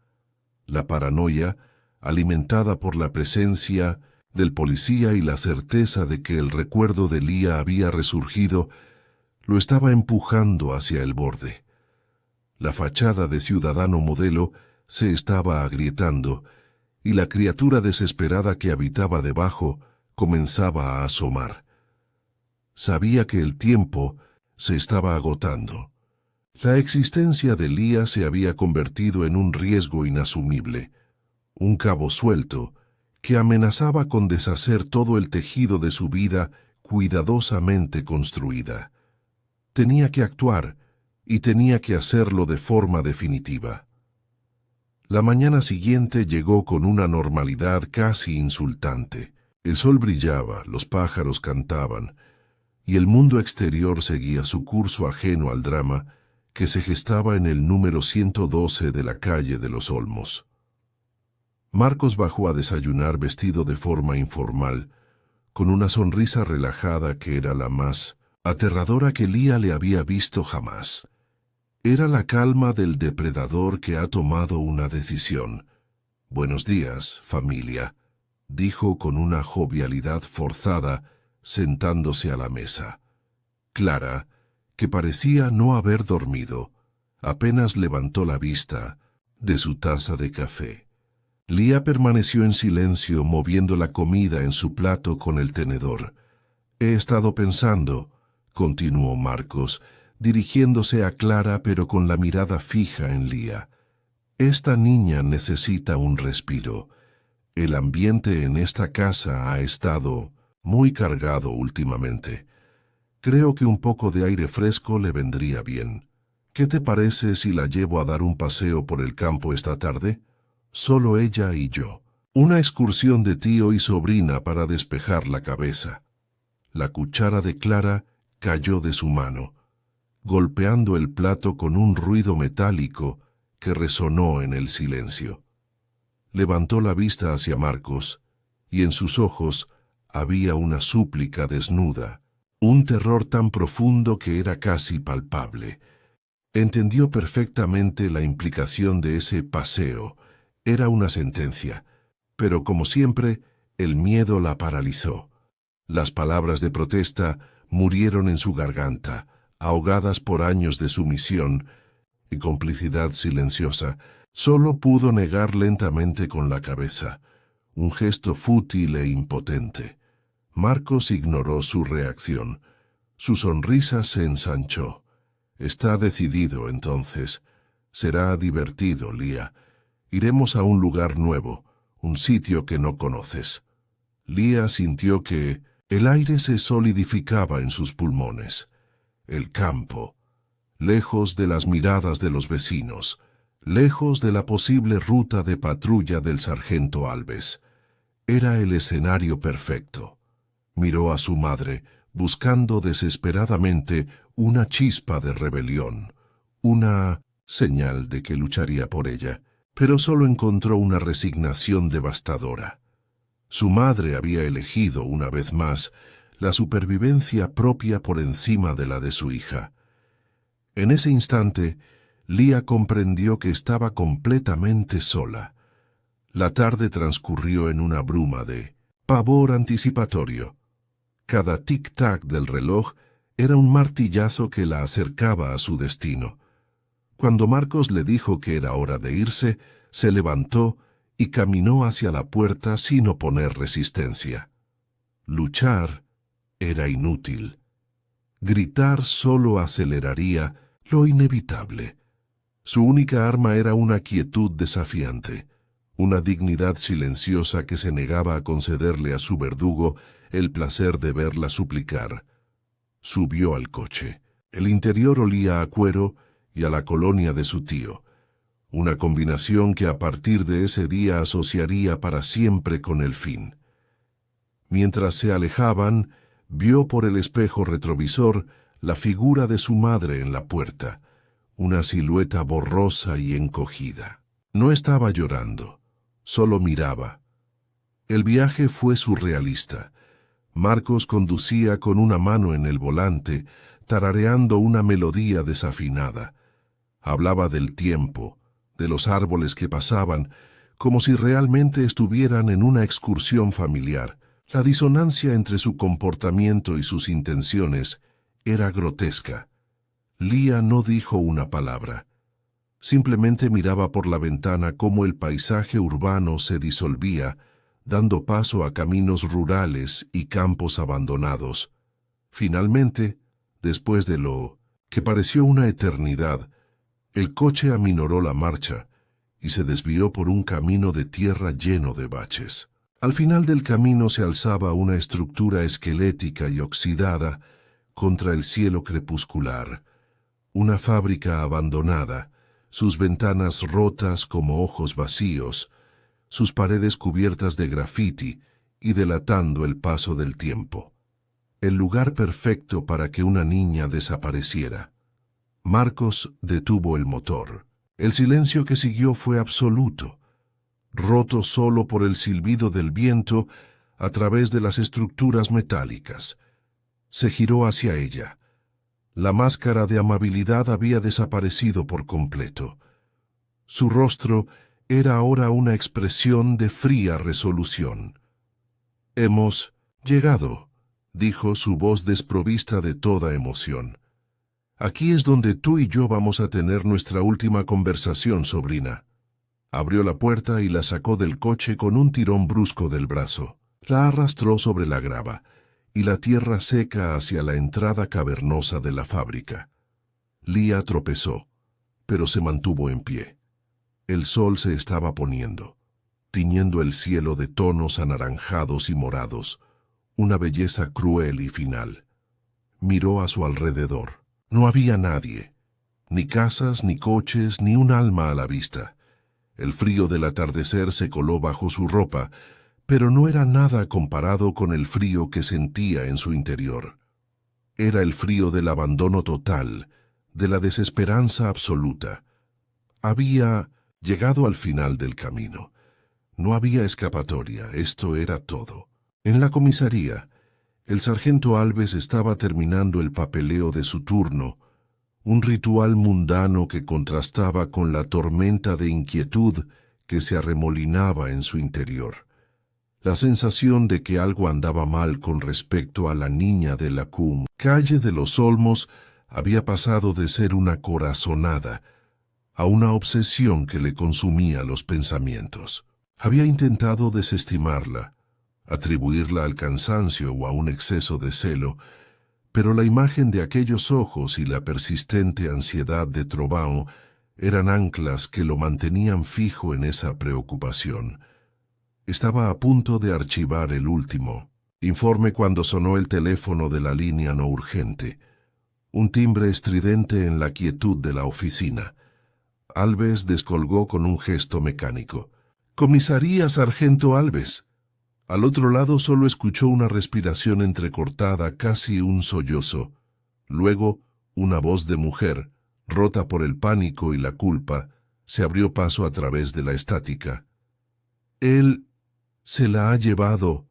La paranoia, alimentada por la presencia del policía y la certeza de que el recuerdo de Lía había resurgido, lo estaba empujando hacia el borde. La fachada de ciudadano modelo se estaba agrietando, y la criatura desesperada que habitaba debajo comenzaba a asomar. Sabía que el tiempo se estaba agotando. La existencia de Lía se había convertido en un riesgo inasumible, un cabo suelto que amenazaba con deshacer todo el tejido de su vida cuidadosamente construida. Tenía que actuar, y tenía que hacerlo de forma definitiva. La mañana siguiente llegó con una normalidad casi insultante. El sol brillaba, los pájaros cantaban, y el mundo exterior seguía su curso ajeno al drama que se gestaba en el número 112 de la calle de los Olmos. Marcos bajó a desayunar vestido de forma informal, con una sonrisa relajada que era la más aterradora que Lía le había visto jamás. Era la calma del depredador que ha tomado una decisión. «Buenos días, familia», dijo con una jovialidad forzada, sentándose a la mesa. Clara, que parecía no haber dormido, apenas levantó la vista de su taza de café. Lía permaneció en silencio, moviendo la comida en su plato con el tenedor. «He estado pensando», continuó Marcos, dirigiéndose a Clara pero con la mirada fija en Lía. «Esta niña necesita un respiro. El ambiente en esta casa ha estado muy cargado últimamente. Creo que un poco de aire fresco le vendría bien. ¿Qué te parece si la llevo a dar un paseo por el campo esta tarde? Solo ella y yo. Una excursión de tío y sobrina para despejar la cabeza». La cuchara de Clara cayó de su mano, golpeando el plato con un ruido metálico que resonó en el silencio. Levantó la vista hacia Marcos, y en sus ojos había una súplica desnuda, un terror tan profundo que era casi palpable. Entendió perfectamente la implicación de ese paseo. Era una sentencia, pero como siempre, el miedo la paralizó. Las palabras de protesta murieron en su garganta, ahogadas por años de sumisión y complicidad silenciosa. Solo pudo negar lentamente con la cabeza, un gesto fútil e impotente. Marcos ignoró su reacción. Su sonrisa se ensanchó. «Está decidido, entonces. Será divertido, Lía. Iremos a un lugar nuevo, un sitio que no conoces». Lía sintió que el aire se solidificaba en sus pulmones. El campo, lejos de las miradas de los vecinos, lejos de la posible ruta de patrulla del sargento Alves. Era el escenario perfecto. Miró a su madre, buscando desesperadamente una chispa de rebelión, una señal de que lucharía por ella, pero solo encontró una resignación devastadora. Su madre había elegido, una vez más, la supervivencia propia por encima de la de su hija. En ese instante, Lía comprendió que estaba completamente sola. La tarde transcurrió en una bruma de pavor anticipatorio. Cada tic-tac del reloj era un martillazo que la acercaba a su destino. Cuando Marcos le dijo que era hora de irse, se levantó y caminó hacia la puerta sin oponer resistencia. Luchar era inútil. Gritar solo aceleraría lo inevitable. Su única arma era una quietud desafiante, una dignidad silenciosa que se negaba a concederle a su verdugo el placer de verla suplicar. Subió al coche. El interior olía a cuero y a la colonia de su tío, una combinación que a partir de ese día asociaría para siempre con el fin. Mientras se alejaban, vio por el espejo retrovisor la figura de su madre en la puerta, una silueta borrosa y encogida. No estaba llorando, solo miraba. El viaje fue surrealista. Marcos conducía con una mano en el volante, tarareando una melodía desafinada. Hablaba del tiempo, de los árboles que pasaban, como si realmente estuvieran en una excursión familiar. La disonancia entre su comportamiento y sus intenciones era grotesca. Lía no dijo una palabra. Simplemente miraba por la ventana cómo el paisaje urbano se disolvía, dando paso a caminos rurales y campos abandonados. Finalmente, después de lo que pareció una eternidad, el coche aminoró la marcha y se desvió por un camino de tierra lleno de baches. Al final del camino se alzaba una estructura esquelética y oxidada contra el cielo crepuscular, una fábrica abandonada, sus ventanas rotas como ojos vacíos, sus paredes cubiertas de grafiti y delatando el paso del tiempo. El lugar perfecto para que una niña desapareciera. Marcos detuvo el motor. El silencio que siguió fue absoluto, roto solo por el silbido del viento a través de las estructuras metálicas. Se giró hacia ella. La máscara de amabilidad había desaparecido por completo. Su rostro era ahora una expresión de fría resolución. «Hemos llegado», dijo su voz desprovista de toda emoción. «Aquí es donde tú y yo vamos a tener nuestra última conversación, sobrina». Abrió la puerta y la sacó del coche con un tirón brusco del brazo. La arrastró sobre la grava y la tierra seca hacia la entrada cavernosa de la fábrica. Lía tropezó, pero se mantuvo en pie. El sol se estaba poniendo, tiñendo el cielo de tonos anaranjados y morados, una belleza cruel y final. Miró a su alrededor. No había nadie, ni casas, ni coches, ni un alma a la vista. El frío del atardecer se coló bajo su ropa, pero no era nada comparado con el frío que sentía en su interior. Era el frío del abandono total, de la desesperanza absoluta. Había llegado al final del camino. No había escapatoria, esto era todo. En la comisaría, el sargento Alves estaba terminando el papeleo de su turno, un ritual mundano que contrastaba con la tormenta de inquietud que se arremolinaba en su interior. La sensación de que algo andaba mal con respecto a la niña de la calle de los Olmos había pasado de ser una corazonada a una obsesión que le consumía los pensamientos. Había intentado desestimarla, atribuirla al cansancio o a un exceso de celo, pero la imagen de aquellos ojos y la persistente ansiedad de Trovão eran anclas que lo mantenían fijo en esa preocupación. Estaba a punto de archivar el último informe cuando sonó el teléfono de la línea no urgente, un timbre estridente en la quietud de la oficina. Alves descolgó con un gesto mecánico. «Comisaría, sargento Alves». Al otro lado solo escuchó una respiración entrecortada, casi un sollozo. Luego, una voz de mujer, rota por el pánico y la culpa, se abrió paso a través de la estática. «Él se la ha llevado».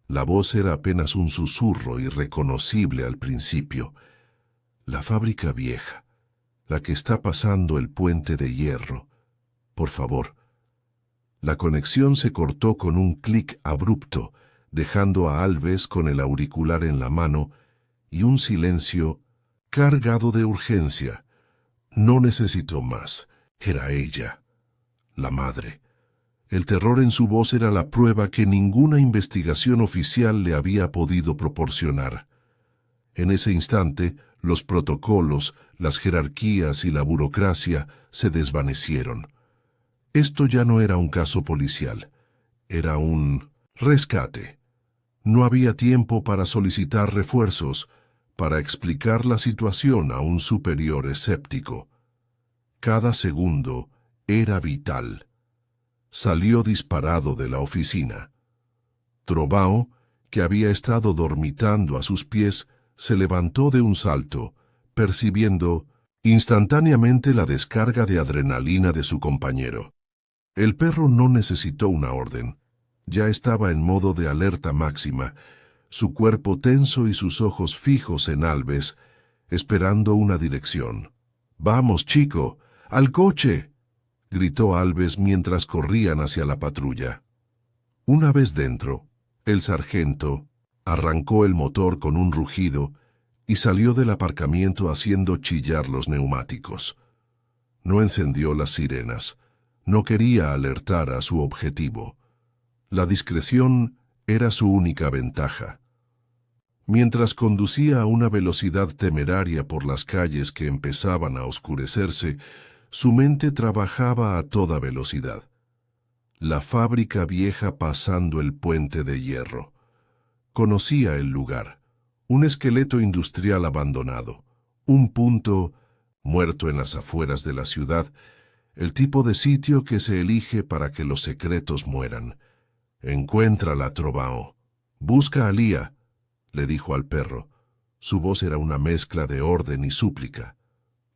La voz era apenas un susurro irreconocible al principio. La fábrica vieja, la que está pasando el puente de hierro. Por favor. La conexión se cortó con un clic abrupto, dejando a Alves con el auricular en la mano y un silencio cargado de urgencia. No necesitó más. Era ella, la madre. El terror en su voz era la prueba que ninguna investigación oficial le había podido proporcionar. En ese instante, los protocolos, las jerarquías y la burocracia se desvanecieron. Esto ya no era un caso policial, era un rescate. No había tiempo para solicitar refuerzos, para explicar la situación a un superior escéptico. Cada segundo era vital. Salió disparado de la oficina. Trovão, que había estado dormitando a sus pies, se levantó de un salto, percibiendo instantáneamente la descarga de adrenalina de su compañero. El perro no necesitó una orden. Ya estaba en modo de alerta máxima, su cuerpo tenso y sus ojos fijos en Alves, esperando una dirección. «¡Vamos, chico! ¡Al coche!», gritó Alves mientras corrían hacia la patrulla. Una vez dentro, el sargento arrancó el motor con un rugido y salió del aparcamiento haciendo chillar los neumáticos. No encendió las sirenas. No quería alertar a su objetivo. La discreción era su única ventaja. Mientras conducía a una velocidad temeraria por las calles que empezaban a oscurecerse, su mente trabajaba a toda velocidad. La fábrica vieja pasando el puente de hierro. Conocía el lugar, un esqueleto industrial abandonado, un punto muerto en las afueras de la ciudad, el tipo de sitio que se elige para que los secretos mueran. «Encuéntrala, Trovão. Busca a Lia», le dijo al perro. Su voz era una mezcla de orden y súplica.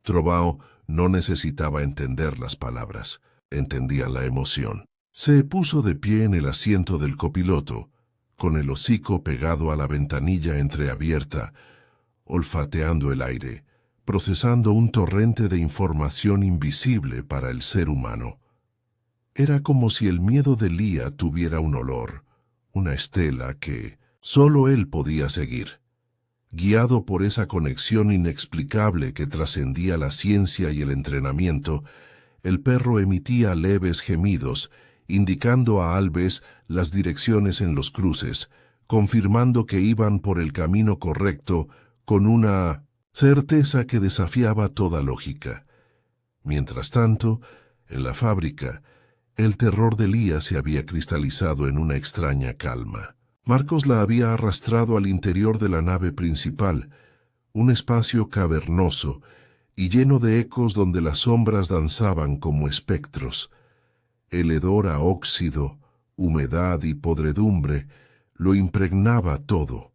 Trovão no necesitaba entender las palabras, entendía la emoción. Se puso de pie en el asiento del copiloto, con el hocico pegado a la ventanilla entreabierta, olfateando el aire, procesando un torrente de información invisible para el ser humano. Era como si el miedo de Lia tuviera un olor, una estela que solo él podía seguir. Guiado por esa conexión inexplicable que trascendía la ciencia y el entrenamiento, el perro emitía leves gemidos, indicando a Alves las direcciones en los cruces, confirmando que iban por el camino correcto con una certeza que desafiaba toda lógica. Mientras tanto, en la fábrica, el terror de Lia se había cristalizado en una extraña calma. Marcos la había arrastrado al interior de la nave principal, un espacio cavernoso y lleno de ecos donde las sombras danzaban como espectros. El hedor a óxido, humedad y podredumbre lo impregnaba todo.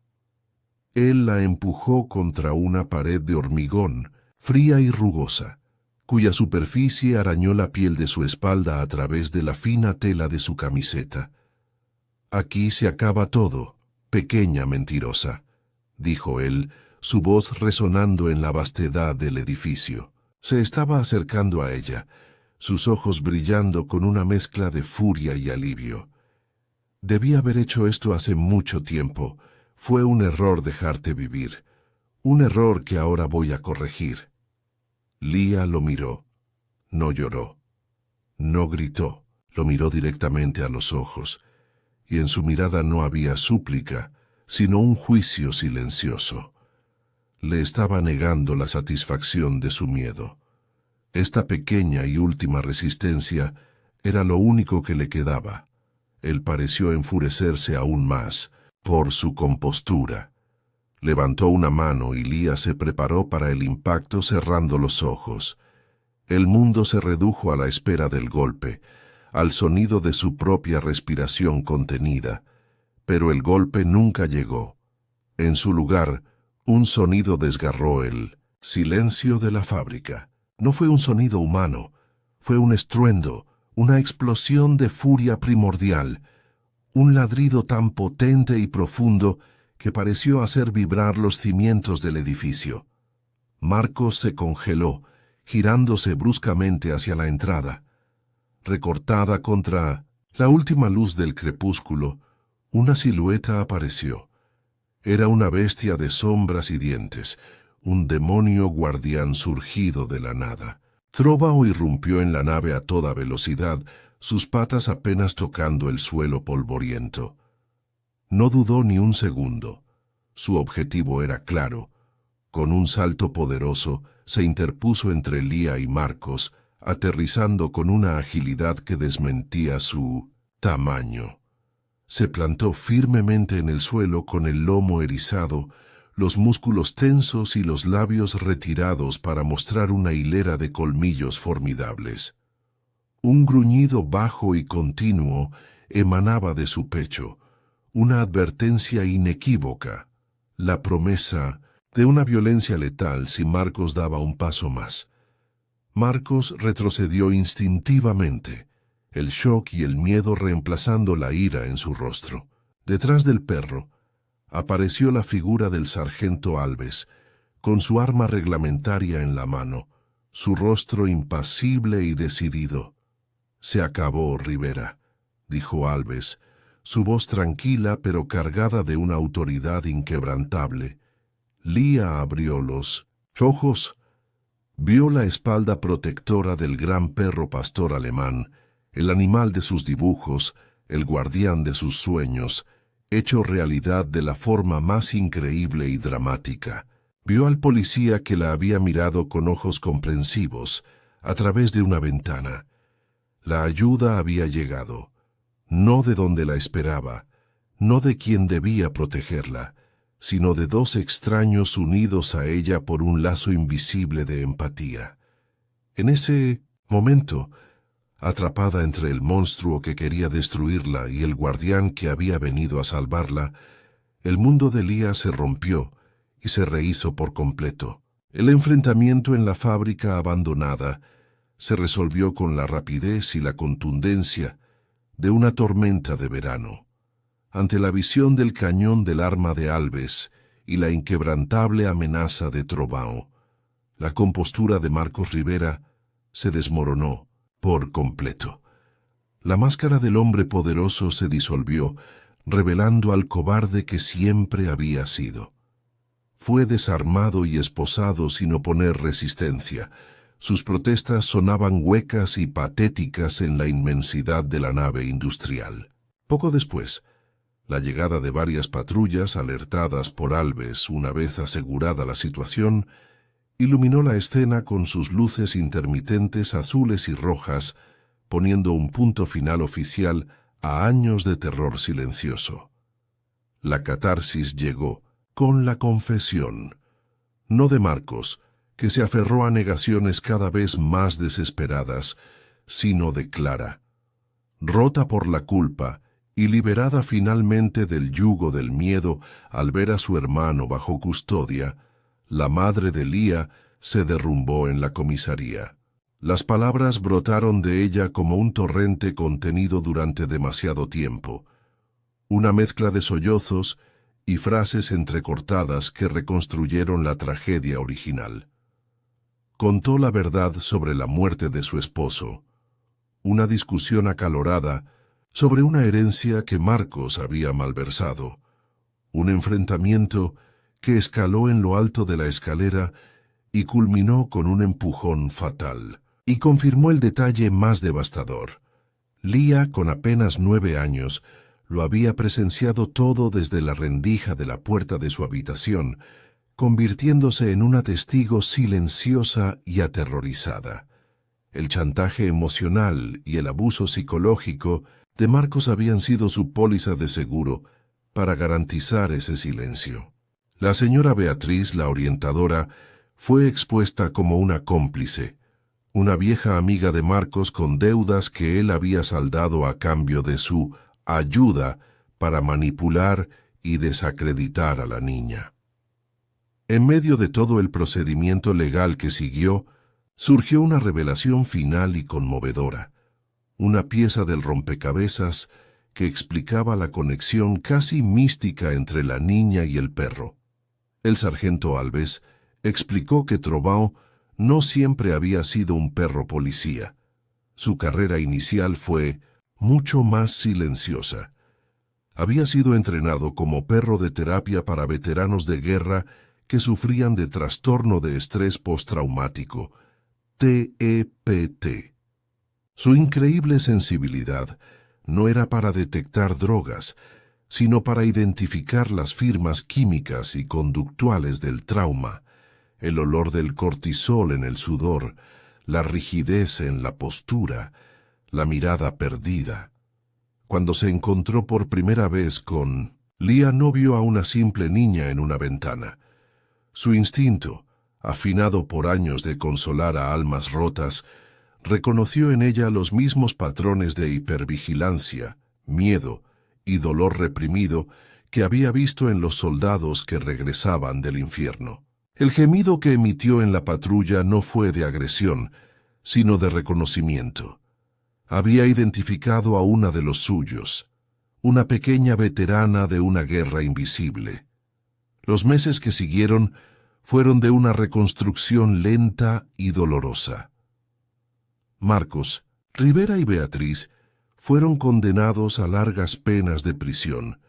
Él la empujó contra una pared de hormigón, fría y rugosa, cuya superficie arañó la piel de su espalda a través de la fina tela de su camiseta. «Aquí se acaba todo, pequeña mentirosa», dijo él, su voz resonando en la vastedad del edificio. Se estaba acercando a ella, sus ojos brillando con una mezcla de furia y alivio. «Debí haber hecho esto hace mucho tiempo. Fue un error dejarte vivir, un error que ahora voy a corregir». Lia lo miró. No lloró. No gritó. Lo miró directamente a los ojos, y en su mirada no había súplica, sino un juicio silencioso. Le estaba negando la satisfacción de su miedo. Esta pequeña y última resistencia era lo único que le quedaba. Él pareció enfurecerse aún más por su compostura. Levantó una mano y Lia se preparó para el impacto cerrando los ojos. El mundo se redujo a la espera del golpe, al sonido de su propia respiración contenida, pero el golpe nunca llegó. En su lugar, un sonido desgarró el silencio de la fábrica. No fue un sonido humano, fue un estruendo, una explosión de furia primordial, un ladrido tan potente y profundo que pareció hacer vibrar los cimientos del edificio. Marcos se congeló, girándose bruscamente hacia la entrada. Recortada contra la última luz del crepúsculo, una silueta apareció. Era una bestia de sombras y dientes, un demonio guardián surgido de la nada. Trovao irrumpió en la nave a toda velocidad, sus patas apenas tocando el suelo polvoriento. No dudó ni un segundo. Su objetivo era claro. Con un salto poderoso, se interpuso entre Lía y Marcos, aterrizando con una agilidad que desmentía su tamaño. Se plantó firmemente en el suelo con el lomo erizado, los músculos tensos y los labios retirados para mostrar una hilera de colmillos formidables. Un gruñido bajo y continuo emanaba de su pecho, una advertencia inequívoca, la promesa de una violencia letal si Marcos daba un paso más. Marcos retrocedió instintivamente, el shock y el miedo reemplazando la ira en su rostro. Detrás del perro apareció la figura del sargento Alves, con su arma reglamentaria en la mano, su rostro impasible y decidido. «Se acabó, Rivera», dijo Alves, su voz tranquila pero cargada de una autoridad inquebrantable. Lía abrió los ojos, vio la espalda protectora del gran perro pastor alemán, el animal de sus dibujos, el guardián de sus sueños, hecho realidad de la forma más increíble y dramática. Vio al policía que la había mirado con ojos comprensivos, a través de una ventana. La ayuda había llegado, no de donde la esperaba, no de quien debía protegerla, sino de dos extraños unidos a ella por un lazo invisible de empatía. En ese momento, atrapada entre el monstruo que quería destruirla y el guardián que había venido a salvarla, el mundo de Lía se rompió y se rehizo por completo. El enfrentamiento en la fábrica abandonada se resolvió con la rapidez y la contundencia de una tormenta de verano. Ante la visión del cañón del arma de Alves y la inquebrantable amenaza de Trovao, la compostura de Marcos Rivera se desmoronó por completo. La máscara del hombre poderoso se disolvió, revelando al cobarde que siempre había sido. Fue desarmado y esposado sin oponer resistencia. Sus protestas sonaban huecas y patéticas en la inmensidad de la nave industrial. Poco después, la llegada de varias patrullas alertadas por Alves una vez asegurada la situación, iluminó la escena con sus luces intermitentes azules y rojas, poniendo un punto final oficial a años de terror silencioso. La catarsis llegó con la confesión, no de Marcos, que se aferró a negaciones cada vez más desesperadas, sino de Clara. Rota por la culpa y liberada finalmente del yugo del miedo al ver a su hermano bajo custodia, la madre de Lía se derrumbó en la comisaría. Las palabras brotaron de ella como un torrente contenido durante demasiado tiempo, una mezcla de sollozos y frases entrecortadas que reconstruyeron la tragedia original. Contó la verdad sobre la muerte de su esposo, una discusión acalorada sobre una herencia que Marcos había malversado, un enfrentamiento que escaló en lo alto de la escalera y culminó con un empujón fatal. Y confirmó el detalle más devastador. Lía, con apenas 9 años, lo había presenciado todo desde la rendija de la puerta de su habitación, convirtiéndose en una testigo silenciosa y aterrorizada. El chantaje emocional y el abuso psicológico de Marcos habían sido su póliza de seguro para garantizar ese silencio. La señora Beatriz, la orientadora, fue expuesta como una cómplice, una vieja amiga de Marcos con deudas que él había saldado a cambio de su ayuda para manipular y desacreditar a la niña. En medio de todo el procedimiento legal que siguió, surgió una revelación final y conmovedora, una pieza del rompecabezas que explicaba la conexión casi mística entre la niña y el perro. El sargento Alves explicó que Trovao no siempre había sido un perro policía. Su carrera inicial fue mucho más silenciosa. Había sido entrenado como perro de terapia para veteranos de guerra que sufrían de trastorno de estrés postraumático, TEPT. Su increíble sensibilidad no era para detectar drogas, sino para identificar las firmas químicas y conductuales del trauma, el olor del cortisol en el sudor, la rigidez en la postura, la mirada perdida. Cuando se encontró por primera vez con Lia, no vio a una simple niña en una ventana. Su instinto, afinado por años de consolar a almas rotas, reconoció en ella los mismos patrones de hipervigilancia, miedo y dolor reprimido que había visto en los soldados que regresaban del infierno. El gemido que emitió en la patrulla no fue de agresión, sino de reconocimiento. Había identificado a una de los suyos, una pequeña veterana de una guerra invisible. Los meses que siguieron fueron de una reconstrucción lenta y dolorosa. Marcos, Rivera y Beatriz fueron condenados a largas penas de prisión,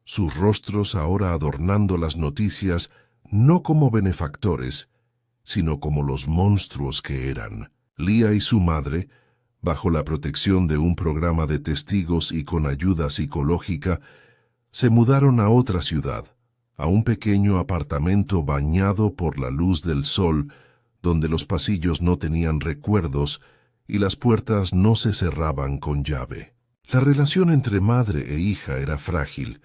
sus rostros ahora adornando las noticias no como benefactores, sino como los monstruos que eran. Lia y su madre, bajo la protección de un programa de testigos y con ayuda psicológica, se mudaron a otra ciudad, a un pequeño apartamento bañado por la luz del sol, donde los pasillos no tenían recuerdos y las puertas no se cerraban con llave. La relación entre madre e hija era frágil,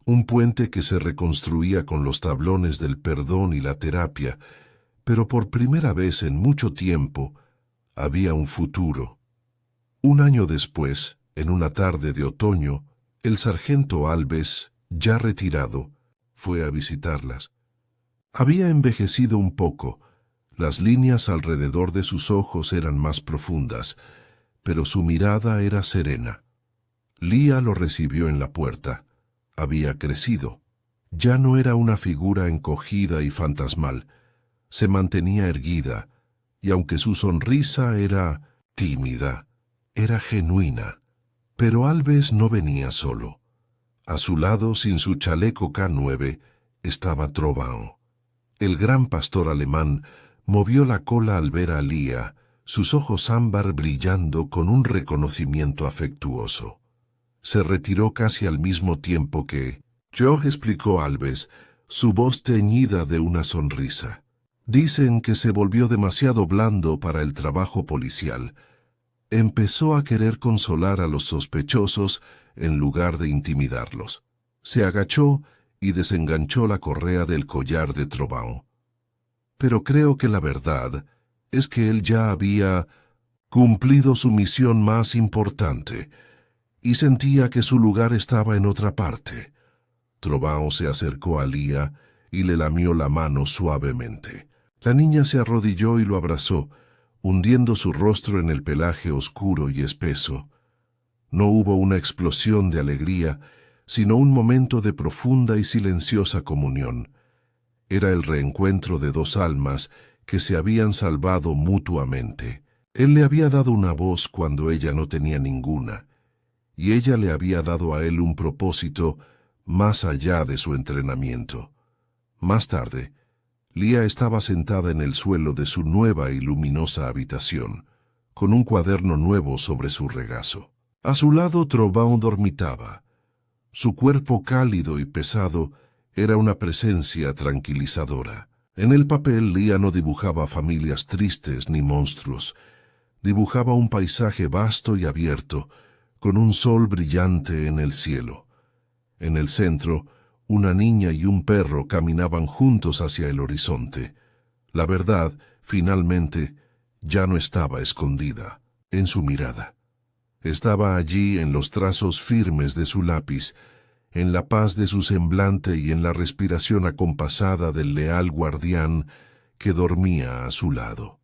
un puente que se reconstruía con los tablones del perdón y la terapia, pero por primera vez en mucho tiempo había un futuro. Un año después, en una tarde de otoño, el sargento Alves, ya retirado, fue a visitarlas. Había envejecido un poco, las líneas alrededor de sus ojos eran más profundas, pero su mirada era serena. Lia lo recibió en la puerta. Había crecido. Ya no era una figura encogida y fantasmal. Se mantenía erguida, y aunque su sonrisa era tímida, era genuina. Pero Alves no venía solo. A su lado, sin su chaleco K9, estaba Trovan. El gran pastor alemán movió la cola al ver a Lia, sus ojos ámbar brillando con un reconocimiento afectuoso. Se retiró casi al mismo tiempo que yo, explicó Alves, su voz teñida de una sonrisa. Dicen que se volvió demasiado blando para el trabajo policial. Empezó a querer consolar a los sospechosos en lugar de intimidarlos. Se agachó y desenganchó la correa del collar de Trovan. Pero creo que la verdad es que él ya había cumplido su misión más importante y sentía que su lugar estaba en otra parte. Trovan se acercó a Lia y le lamió la mano suavemente. La niña se arrodilló y lo abrazó, hundiendo su rostro en el pelaje oscuro y espeso. No hubo una explosión de alegría, sino un momento de profunda y silenciosa comunión. Era el reencuentro de dos almas que se habían salvado mutuamente. Él le había dado una voz cuando ella no tenía ninguna, y ella le había dado a él un propósito más allá de su entrenamiento. Más tarde, Lia estaba sentada en el suelo de su nueva y luminosa habitación, con un cuaderno nuevo sobre su regazo. A su lado Trovan dormitaba. Su cuerpo cálido y pesado era una presencia tranquilizadora. En el papel Lia no dibujaba familias tristes ni monstruos. Dibujaba un paisaje vasto y abierto, con un sol brillante en el cielo. En el centro, una niña y un perro caminaban juntos hacia el horizonte. La verdad, finalmente, ya no estaba escondida en su mirada. Estaba allí en los trazos firmes de su lápiz, en la paz de su semblante y en la respiración acompasada del leal guardián que dormía a su lado.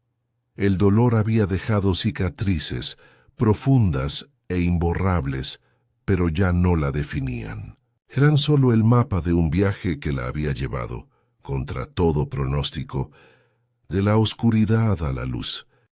El dolor había dejado cicatrices profundas e imborrables, pero ya no la definían. Eran solo el mapa de un viaje que la había llevado, contra todo pronóstico, de la oscuridad a la luz.